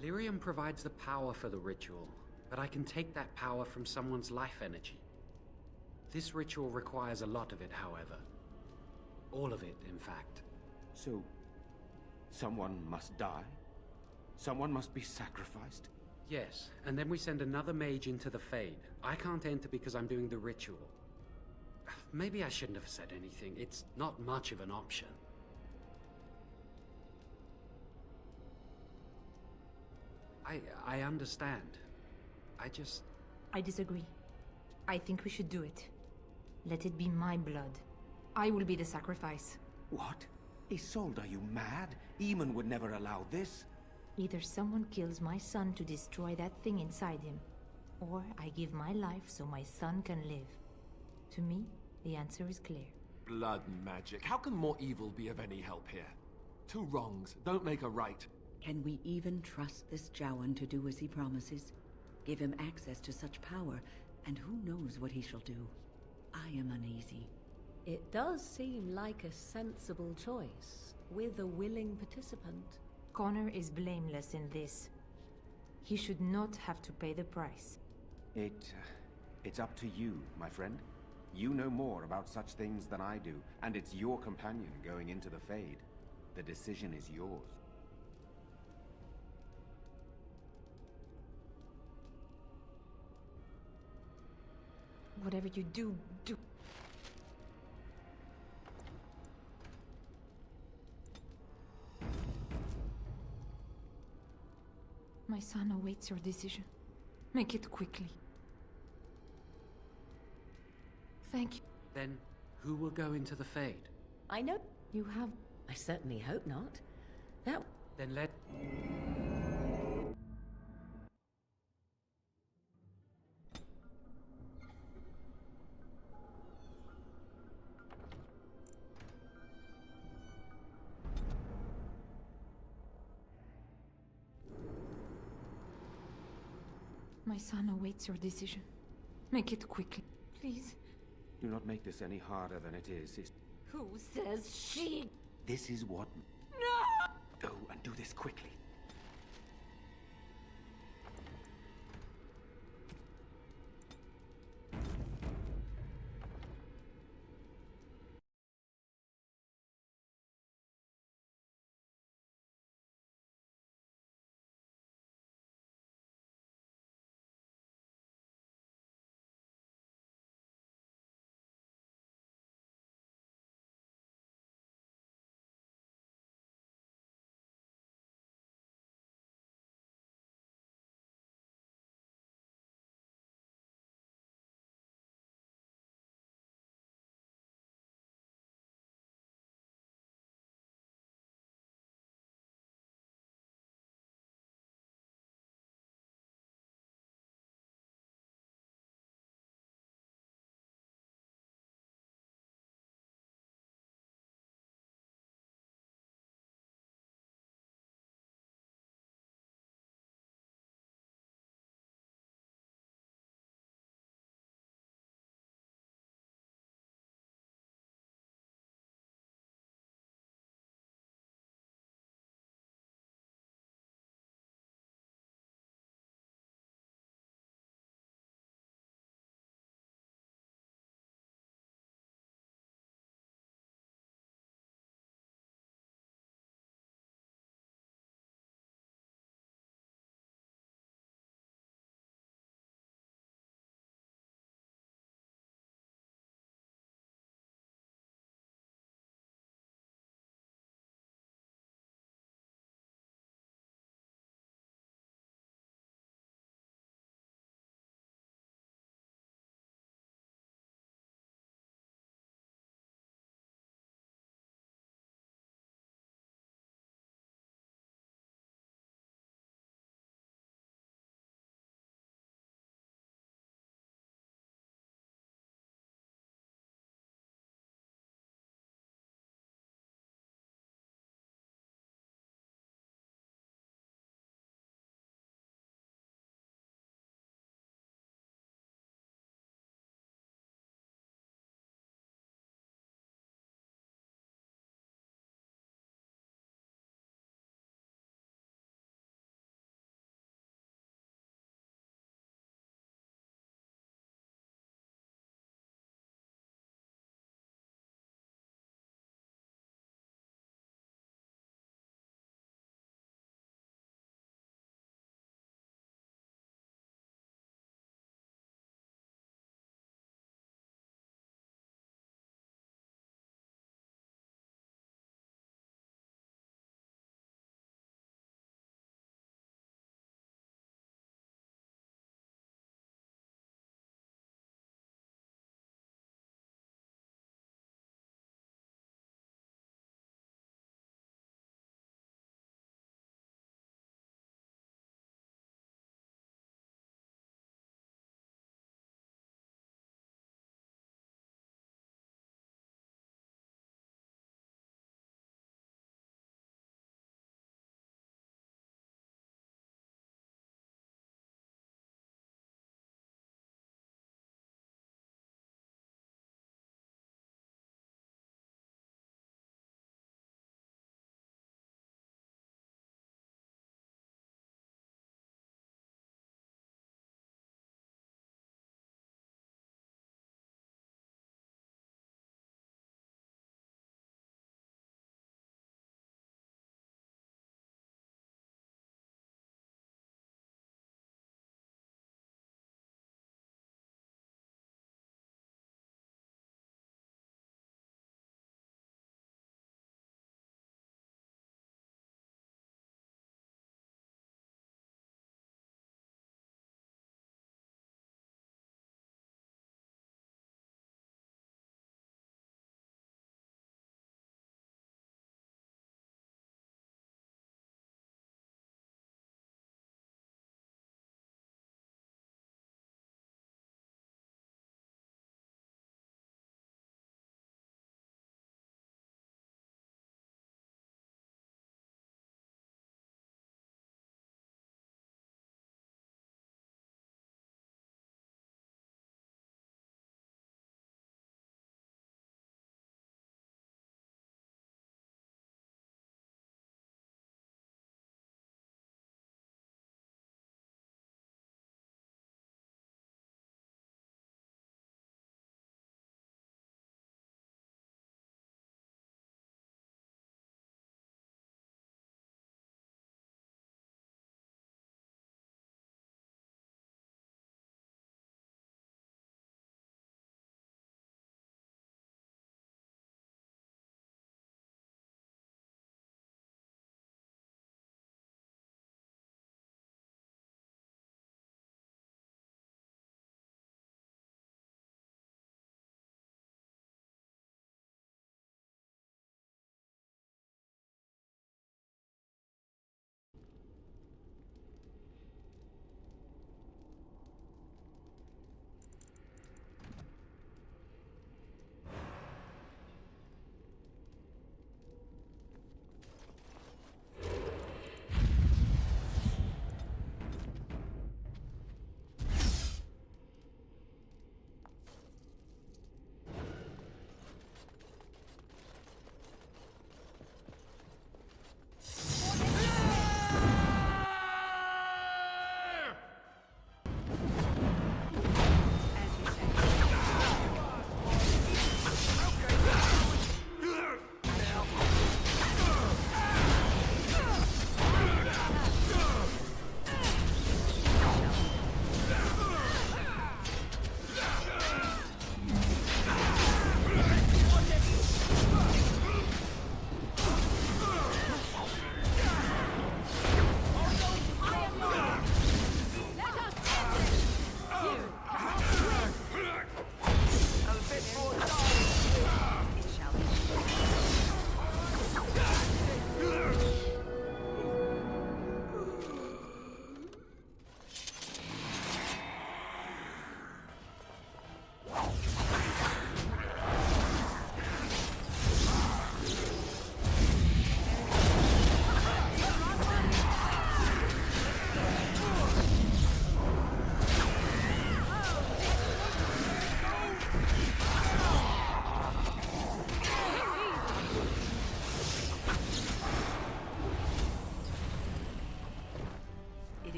Lyrium provides the power for the ritual, but I can take that power from someone's life energy. This ritual requires a lot of it, however. All of it, in fact. So... someone must die? Someone must be sacrificed? Yes, and then we send another mage into the Fade. I can't enter because I'm doing the ritual. Maybe I shouldn't have said anything. It's not much of an option. I understand. I disagree. I think we should do it. Let it be my blood. I will be the sacrifice. What? Isolde, are you mad? Eamon would never allow this. Either someone kills my son to destroy that thing inside him, or I give my life so my son can live. To me, the answer is clear. Blood magic. How can more evil be of any help here? Two wrongs don't make a right. Can we even trust this Jawan to do as he promises? Give him access to such power, and who knows what he shall do? I am uneasy. It does seem like a sensible choice, with a willing participant. Connor is blameless in this. He should not have to pay the price. It's up to you, my friend. You know more about such things than I do, and it's your companion going into the Fade. The decision is yours. Whatever you do, do. My son awaits your decision. Make it quickly. Thank you. Then, who will go into the Fade? I know you have... I certainly hope not. That... Then let... My son awaits your decision. Make it quickly, please. Do not make this any harder than it is. Who says she? This is what... No! Go and do this quickly.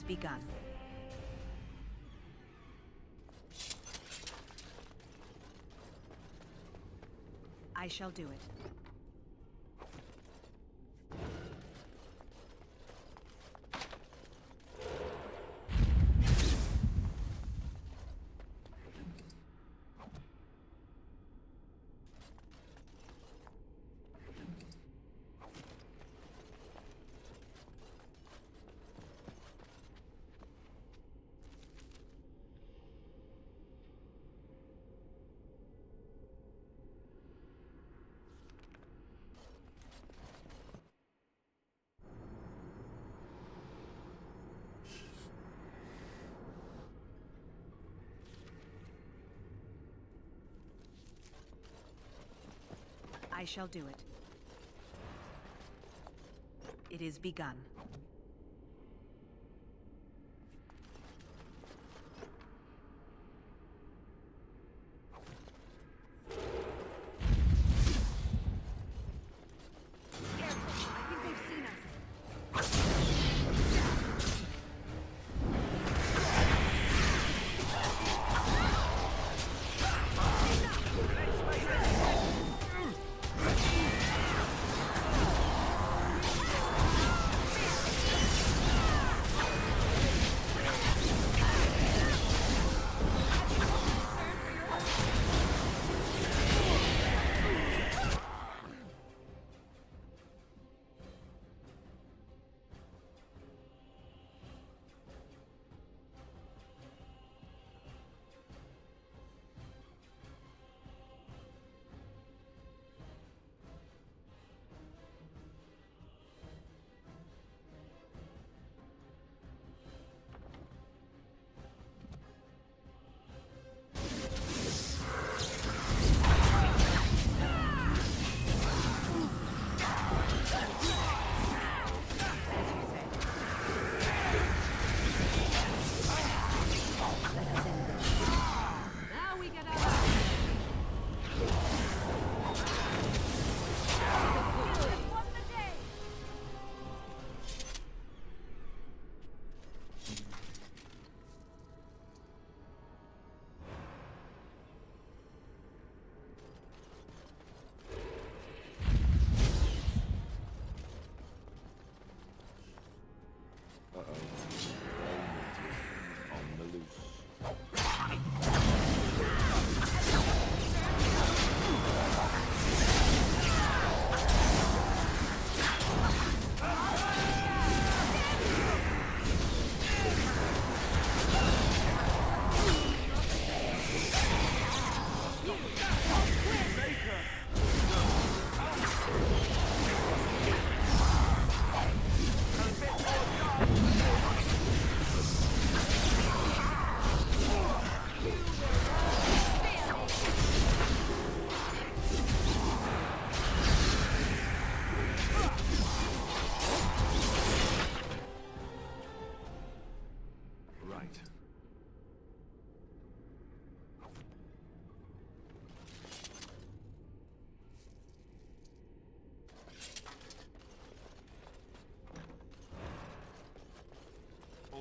has begun. I shall do it. I shall do it. It is begun.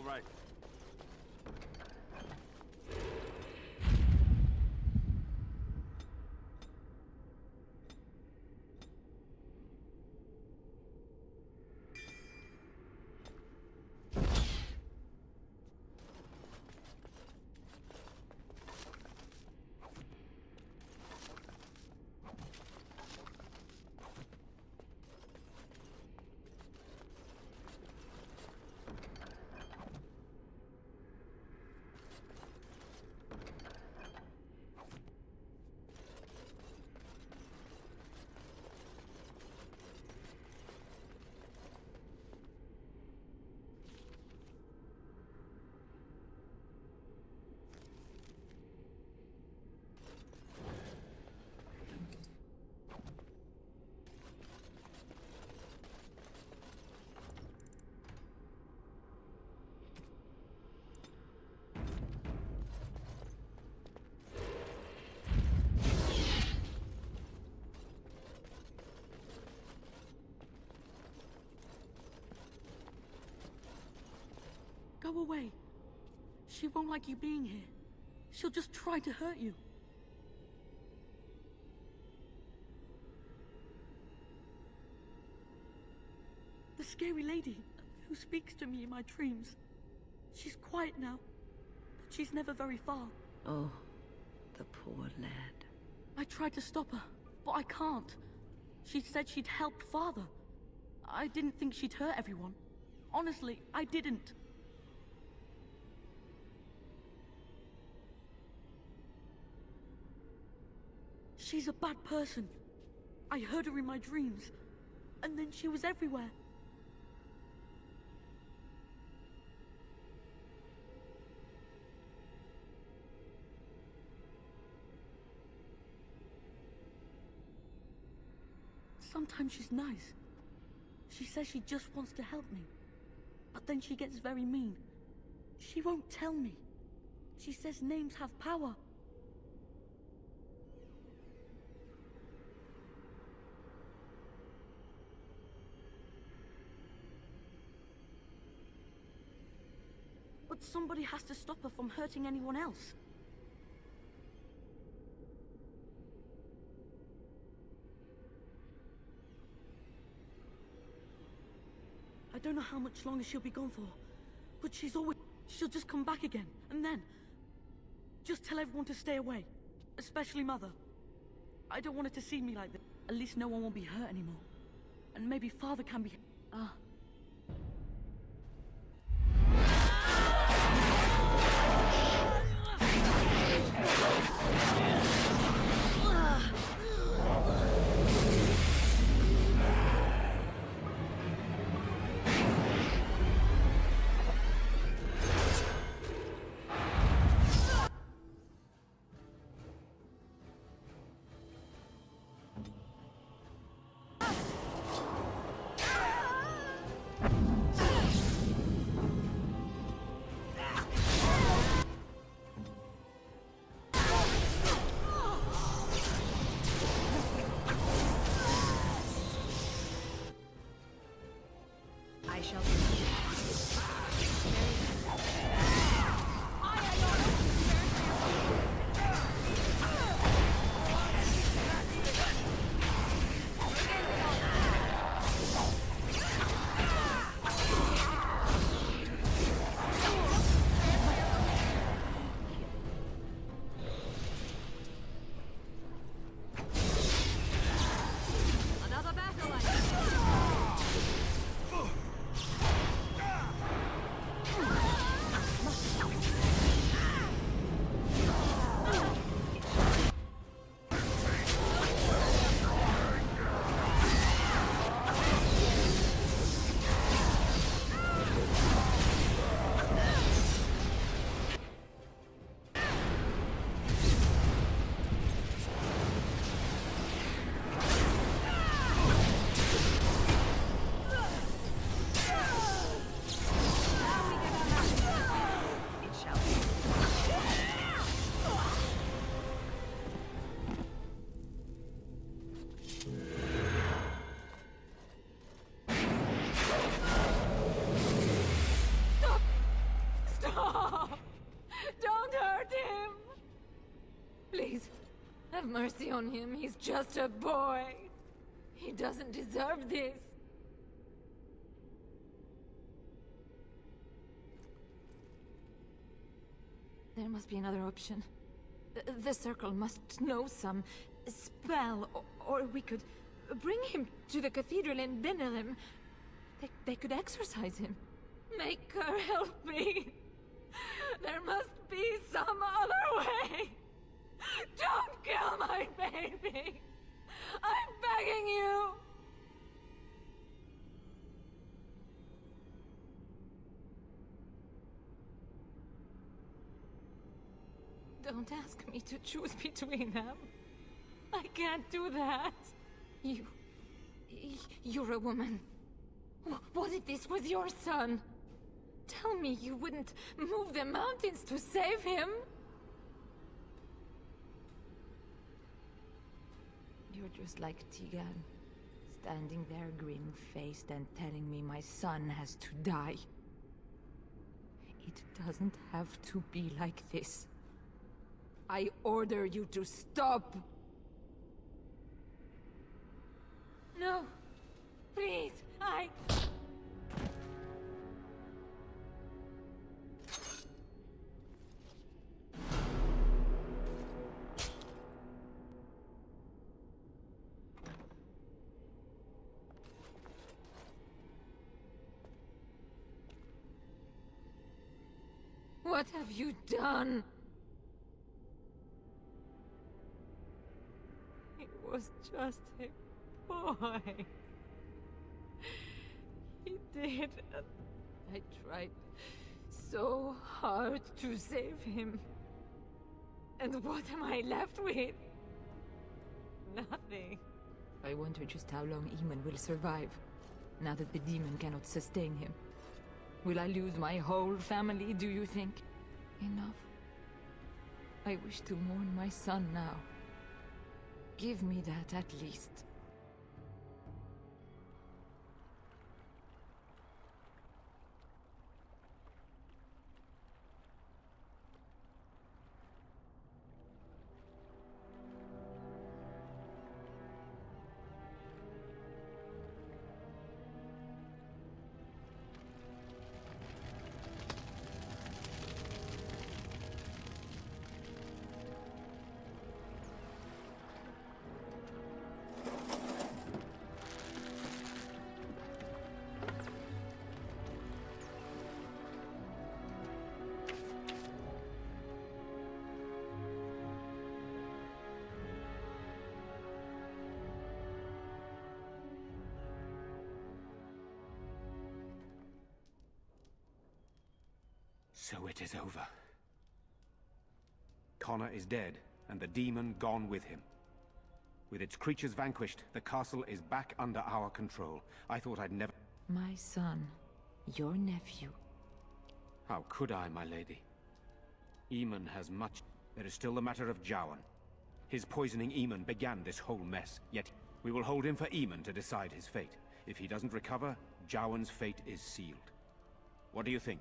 All right. Go away. She won't like you being here. She'll just try to hurt you. The scary lady who speaks to me in my dreams. She's quiet now, but she's never very far. Oh, the poor lad. I tried to stop her, but I can't. She said she'd help Father. I didn't think she'd hurt everyone. Honestly, I didn't. She's a bad person. I heard her in my dreams, and then she was everywhere. Sometimes she's nice. She says she just wants to help me. But then she gets very mean. She won't tell me. She says names have power. But somebody has to stop her from hurting anyone else. I don't know how much longer she'll be gone for, but she'll just come back again, and then just tell everyone to stay away, especially Mother. I don't want her to see me like this. At least no one will be hurt anymore. And maybe Father can be... I shall... Another battle, Have mercy on him. He's just a boy. He doesn't deserve this. There must be another option. The Circle must know some spell, or we could bring him to the cathedral in Benerim. They could exorcise him. Make her help me. There must be some other way. Don't kill my baby! I'm begging you! Don't ask me to choose between them. I can't do that. You're a woman. What if this was your son? Tell me you wouldn't move the mountains to save him? You're just like Tigan, standing there grim-faced and telling me my son has to die. It doesn't have to be like this. I order you to stop! No! Please! What have you done? He was just a boy. He did. I tried so hard to save him. And what am I left with? Nothing. I wonder just how long Eamon will survive, now that the demon cannot sustain him. Will I lose my whole family, do you think? Enough. I wish to mourn my son now. Give me that at least. So it is over. Connor is dead, and the demon gone with him. With its creatures vanquished, the castle is back under our control. I thought I'd never... My son, your nephew. How could I, my lady? Eamon has much... There is still the matter of Jowan. His poisoning Eamon began this whole mess, yet we will hold him for Eamon to decide his fate. If he doesn't recover, Jowan's fate is sealed. What do you think?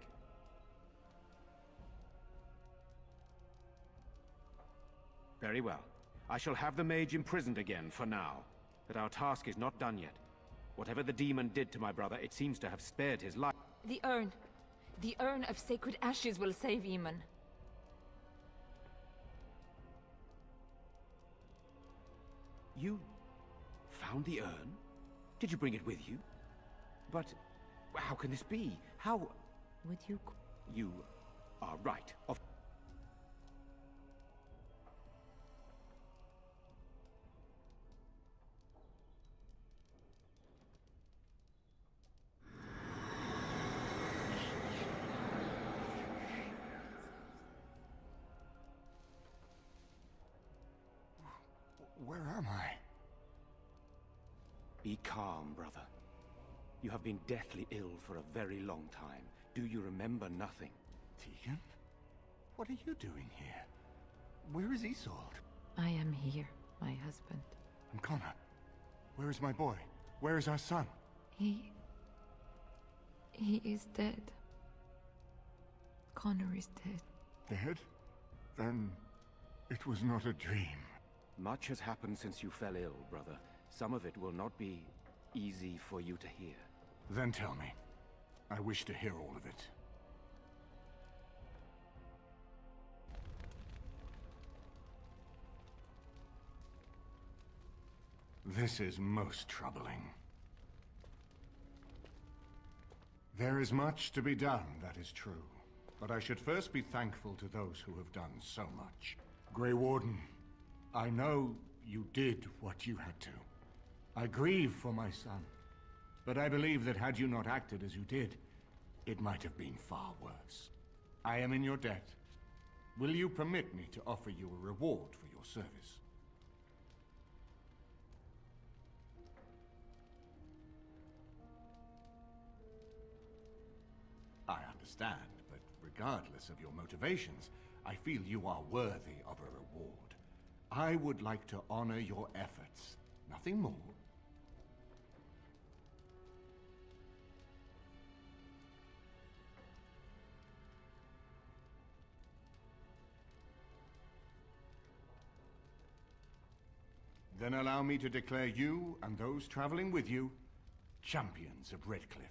Very well. I shall have the mage imprisoned again for now. But our task is not done yet. Whatever the demon did to my brother, it seems to have spared his life. The urn. The urn of sacred ashes will save Eamon. You found the urn? Did you bring it with you? But how can this be? How... Would you... You are right. Where am I? Be calm, brother. You have been deathly ill for a very long time. Do you remember nothing? Tegan? What are you doing here? Where is Isolde? I am here, my husband. And Connor? Where is my boy? Where is our son? He is dead. Connor is dead. Dead? Then it was not a dream. Much has happened since you fell ill, brother. Some of it will not be easy for you to hear. Then tell me. I wish to hear all of it. This is most troubling. There is much to be done, that is true. But I should first be thankful to those who have done so much. Grey Warden, I know you did what you had to. I grieve for my son. But I believe that had you not acted as you did, it might have been far worse. I am in your debt. Will you permit me to offer you a reward for your service? I understand, but regardless of your motivations, I feel you are worthy of a reward. I would like to honor your efforts. Nothing more. Then allow me to declare you and those traveling with you champions of Redcliffe.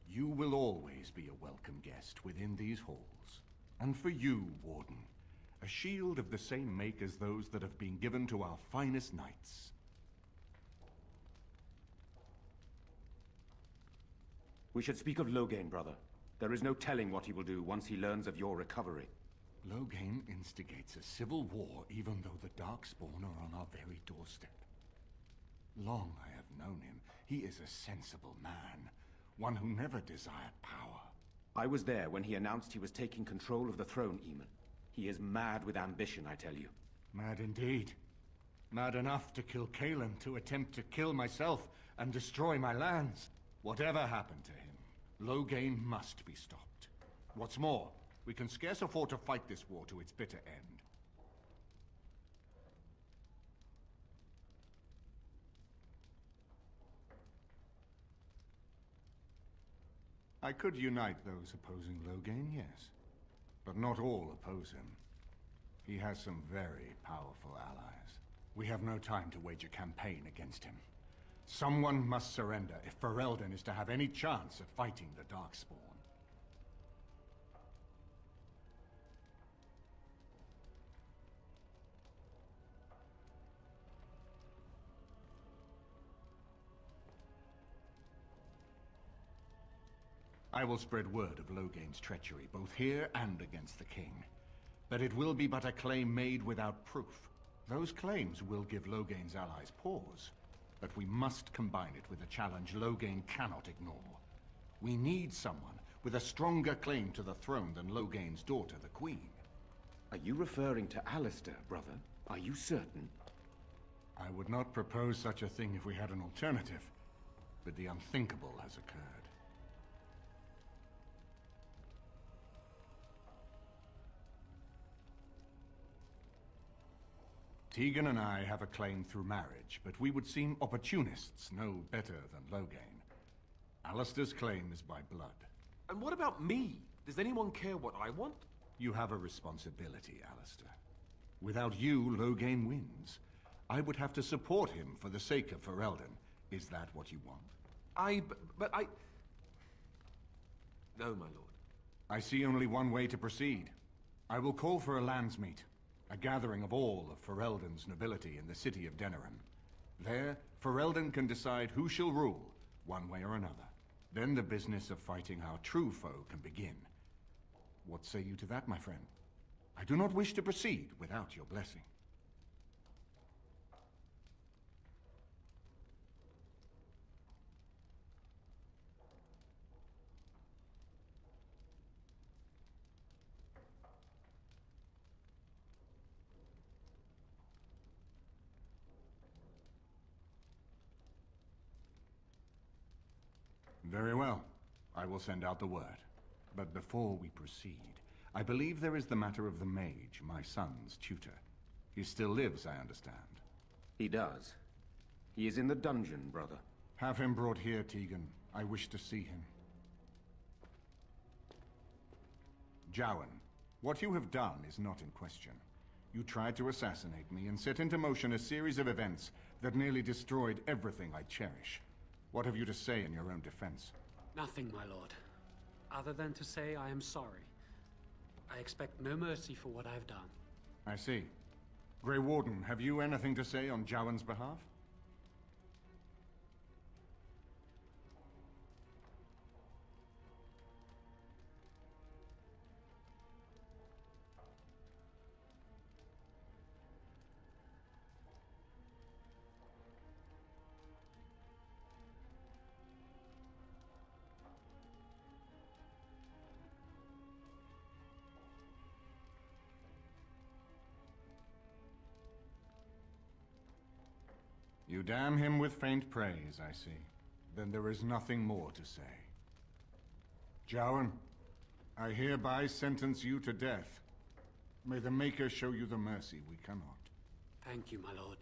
You will always be a welcome guest within these halls. And for you, Warden, a shield of the same make as those that have been given to our finest knights. We should speak of Loghain, brother. There is no telling what he will do once he learns of your recovery. Loghain instigates a civil war even though the Darkspawn are on our very doorstep. Long I have known him. He is a sensible man, one who never desired power. I was there when he announced he was taking control of the throne, Eamon. He is mad with ambition, I tell you. Mad indeed. Mad enough to kill Cailan, to attempt to kill myself and destroy my lands. Whatever happened to him, Loghain must be stopped. What's more, we can scarce afford to fight this war to its bitter end. I could unite those opposing Loghain, yes. But not all oppose him. He has some very powerful allies. We have no time to wage a campaign against him. Someone must surrender if Ferelden is to have any chance of fighting the Darkspawn. I will spread word of Loghain's treachery, both here and against the king. But it will be but a claim made without proof. Those claims will give Loghain's allies pause. But we must combine it with a challenge Loghain cannot ignore. We need someone with a stronger claim to the throne than Loghain's daughter, the Queen. Are you referring to Alistair, brother? Are you certain? I would not propose such a thing if we had an alternative, but the unthinkable has occurred. Tegan and I have a claim through marriage, but we would seem opportunists no better than Loghain. Alistair's claim is by blood. And what about me? Does anyone care what I want? You have a responsibility, Alistair. Without you, Loghain wins. I would have to support him for the sake of Ferelden. Is that what you want? But I... No, my lord. I see only one way to proceed. I will call for a landsmeet. A gathering of all of Ferelden's nobility in the city of Denerim. There, Ferelden can decide who shall rule, one way or another. Then the business of fighting our true foe can begin. What say you to that, my friend? I do not wish to proceed without your blessing. Very well. I will send out the word. But before we proceed, I believe there is the matter of the mage, my son's tutor. He still lives, I understand. He does. He is in the dungeon, brother. Have him brought here, Tegan. I wish to see him. Jowan, what you have done is not in question. You tried to assassinate me and set into motion a series of events that nearly destroyed everything I cherish. What have you to say in your own defense? Nothing, my lord. Other than to say I am sorry. I expect no mercy for what I've done. I see. Grey Warden, have you anything to say on Jowan's behalf? You damn him with faint praise, I see. Then there is nothing more to say. Jowan, I hereby sentence you to death. May the Maker show you the mercy we cannot. Thank you, my lord.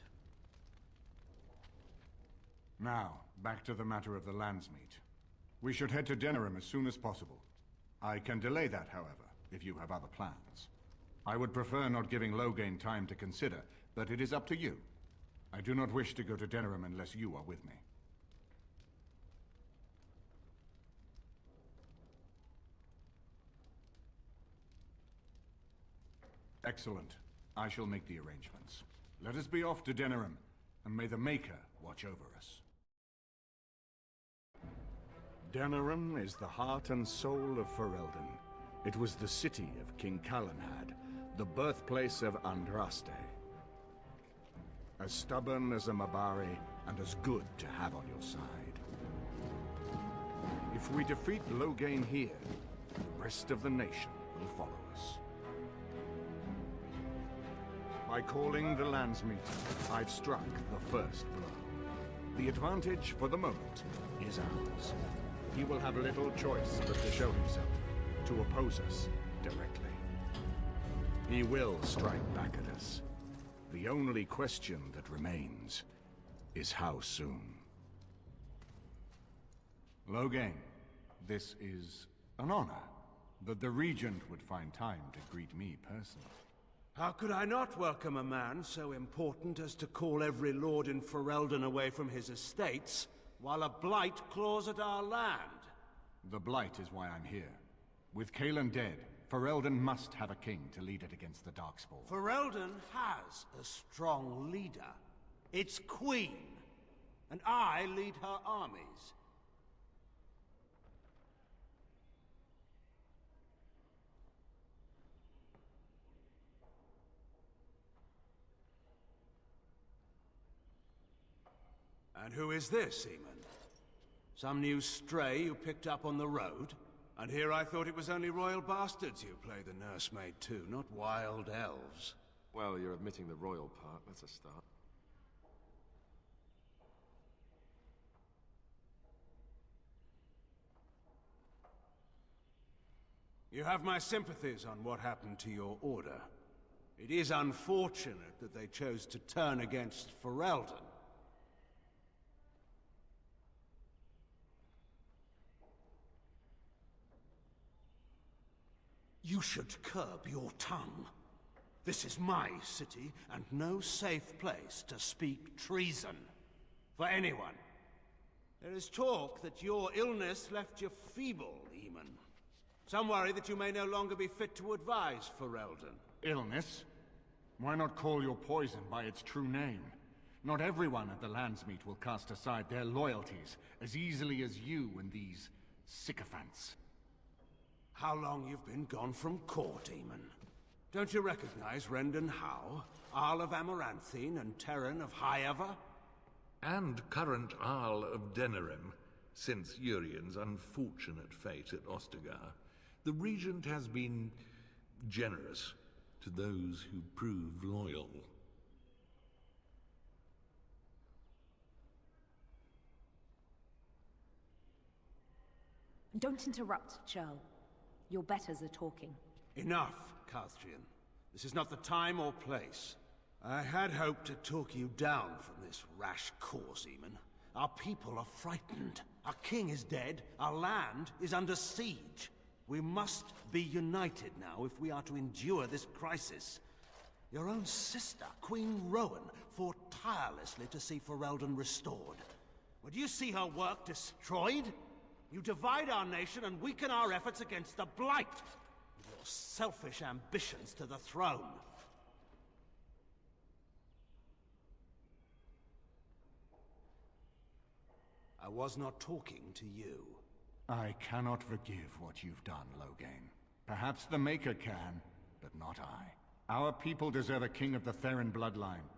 Now, back to the matter of the landsmeet. We should head to Denerim as soon as possible. I can delay that, however, if you have other plans. I would prefer not giving Loghain time to consider, but it is up to you. I do not wish to go to Denerim unless you are with me. Excellent. I shall make the arrangements. Let us be off to Denerim, and may the Maker watch over us. Denerim is the heart and soul of Ferelden. It was the city of King Calenhad, the birthplace of Andraste. As stubborn as a Mabari, and as good to have on your side. If we defeat Loghain here, the rest of the nation will follow us. By calling the Landsmeet, I've struck the first blow. The advantage, for the moment, is ours. He will have little choice but to show himself, to oppose us directly. He will strike back at us. The only question that remains is how soon. Loghain, this is an honor, that the Regent would find time to greet me personally. How could I not welcome a man so important as to call every lord in Ferelden away from his estates, while a blight claws at our land? The blight is why I'm here. With Cailan dead, Ferelden must have a king to lead it against the Darkspawn. Ferelden has a strong leader. Its queen. And I lead her armies. And who is this, Eamon? Some new stray you picked up on the road? And here I thought it was only royal bastards you play the nursemaid to, not wild elves. Well, you're admitting the royal part. That's a start. You have my sympathies on what happened to your order. It is unfortunate that they chose to turn against Ferelden. You should curb your tongue. This is my city, and no safe place to speak treason. For anyone. There is talk that your illness left you feeble, Eamon. Some worry that you may no longer be fit to advise Ferelden. Illness? Why not call your poison by its true name? Not everyone at the Landsmeet will cast aside their loyalties as easily as you and these sycophants. How long you've been gone from court, Eamon? Don't you recognize Rendon Howe, Arl of Amaranthine, and Terran of Highever? And current Arl of Denerim, since Urien's unfortunate fate at Ostagar. The Regent has been generous to those who prove loyal. Don't interrupt, Churl. Your betters are talking. Enough, Calthrian. This is not the time or place. I had hoped to talk you down from this rash course, Eamon. Our people are frightened. Our king is dead. Our land is under siege. We must be united now if we are to endure this crisis. Your own sister, Queen Rowan, fought tirelessly to see Ferelden restored. Would you see her work destroyed? You divide our nation and weaken our efforts against the Blight, with your selfish ambitions to the throne. I was not talking to you. I cannot forgive what you've done, Loghain. Perhaps the Maker can, but not I. Our people deserve a king of the Theron bloodline.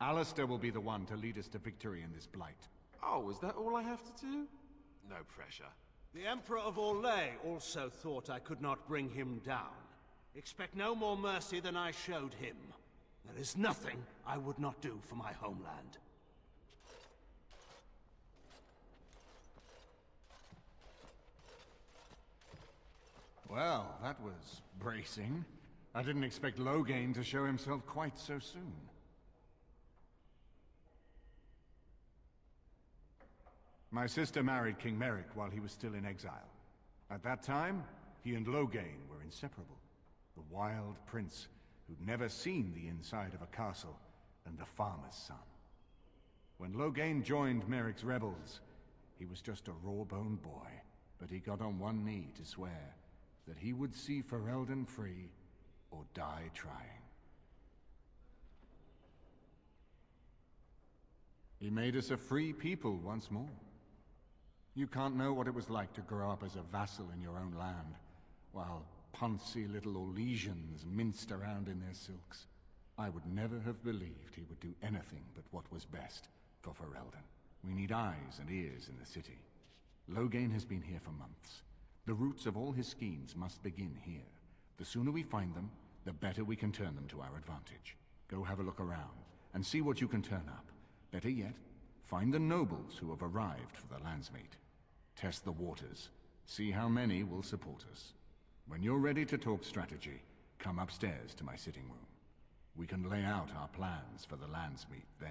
Alistair will be the one to lead us to victory in this blight. Oh, is that all I have to do? No pressure. The Emperor of Orlais also thought I could not bring him down. Expect no more mercy than I showed him. There is nothing I would not do for my homeland. Well, that was bracing. I didn't expect Loghain to show himself quite so soon. My sister married King Merrick while he was still in exile. At that time, he and Loghain were inseparable. The wild prince who'd never seen the inside of a castle, and the farmer's son. When Loghain joined Merrick's rebels, he was just a raw-boned boy, but he got on one knee to swear that he would see Ferelden free or die trying. He made us a free people once more. You can't know what it was like to grow up as a vassal in your own land, while poncy little Orlesians minced around in their silks. I would never have believed he would do anything but what was best for Ferelden. We need eyes and ears in the city. Loghain has been here for months. The roots of all his schemes must begin here. The sooner we find them, the better we can turn them to our advantage. Go have a look around, and see what you can turn up. Better yet, find the nobles who have arrived for the Landsmeet. Test the waters. See how many will support us. When you're ready to talk strategy, come upstairs to my sitting room. We can lay out our plans for the Landsmeet then.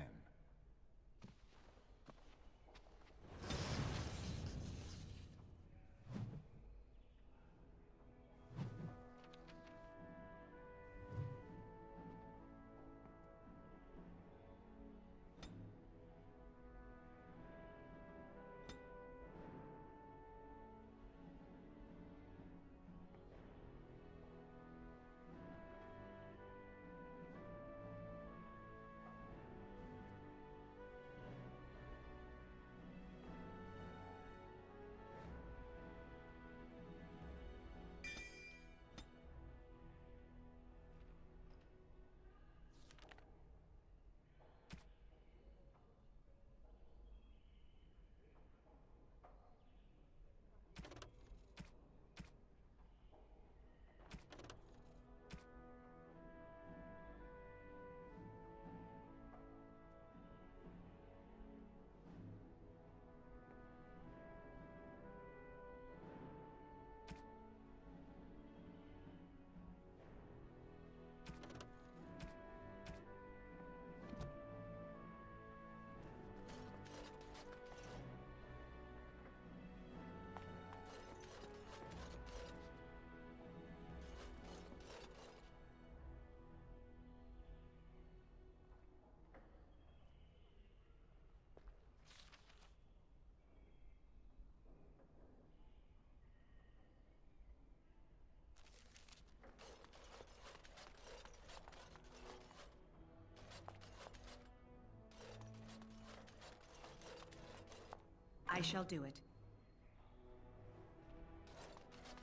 I shall do it.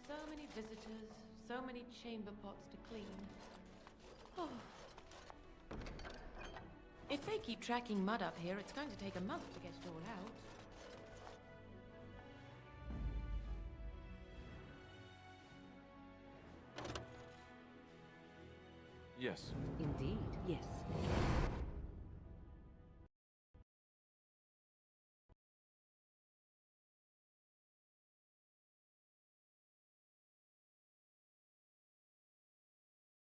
So many visitors, so many chamber pots to clean. Oh. If they keep tracking mud up here, it's going to take a month to get it all out. Yes. Indeed, yes.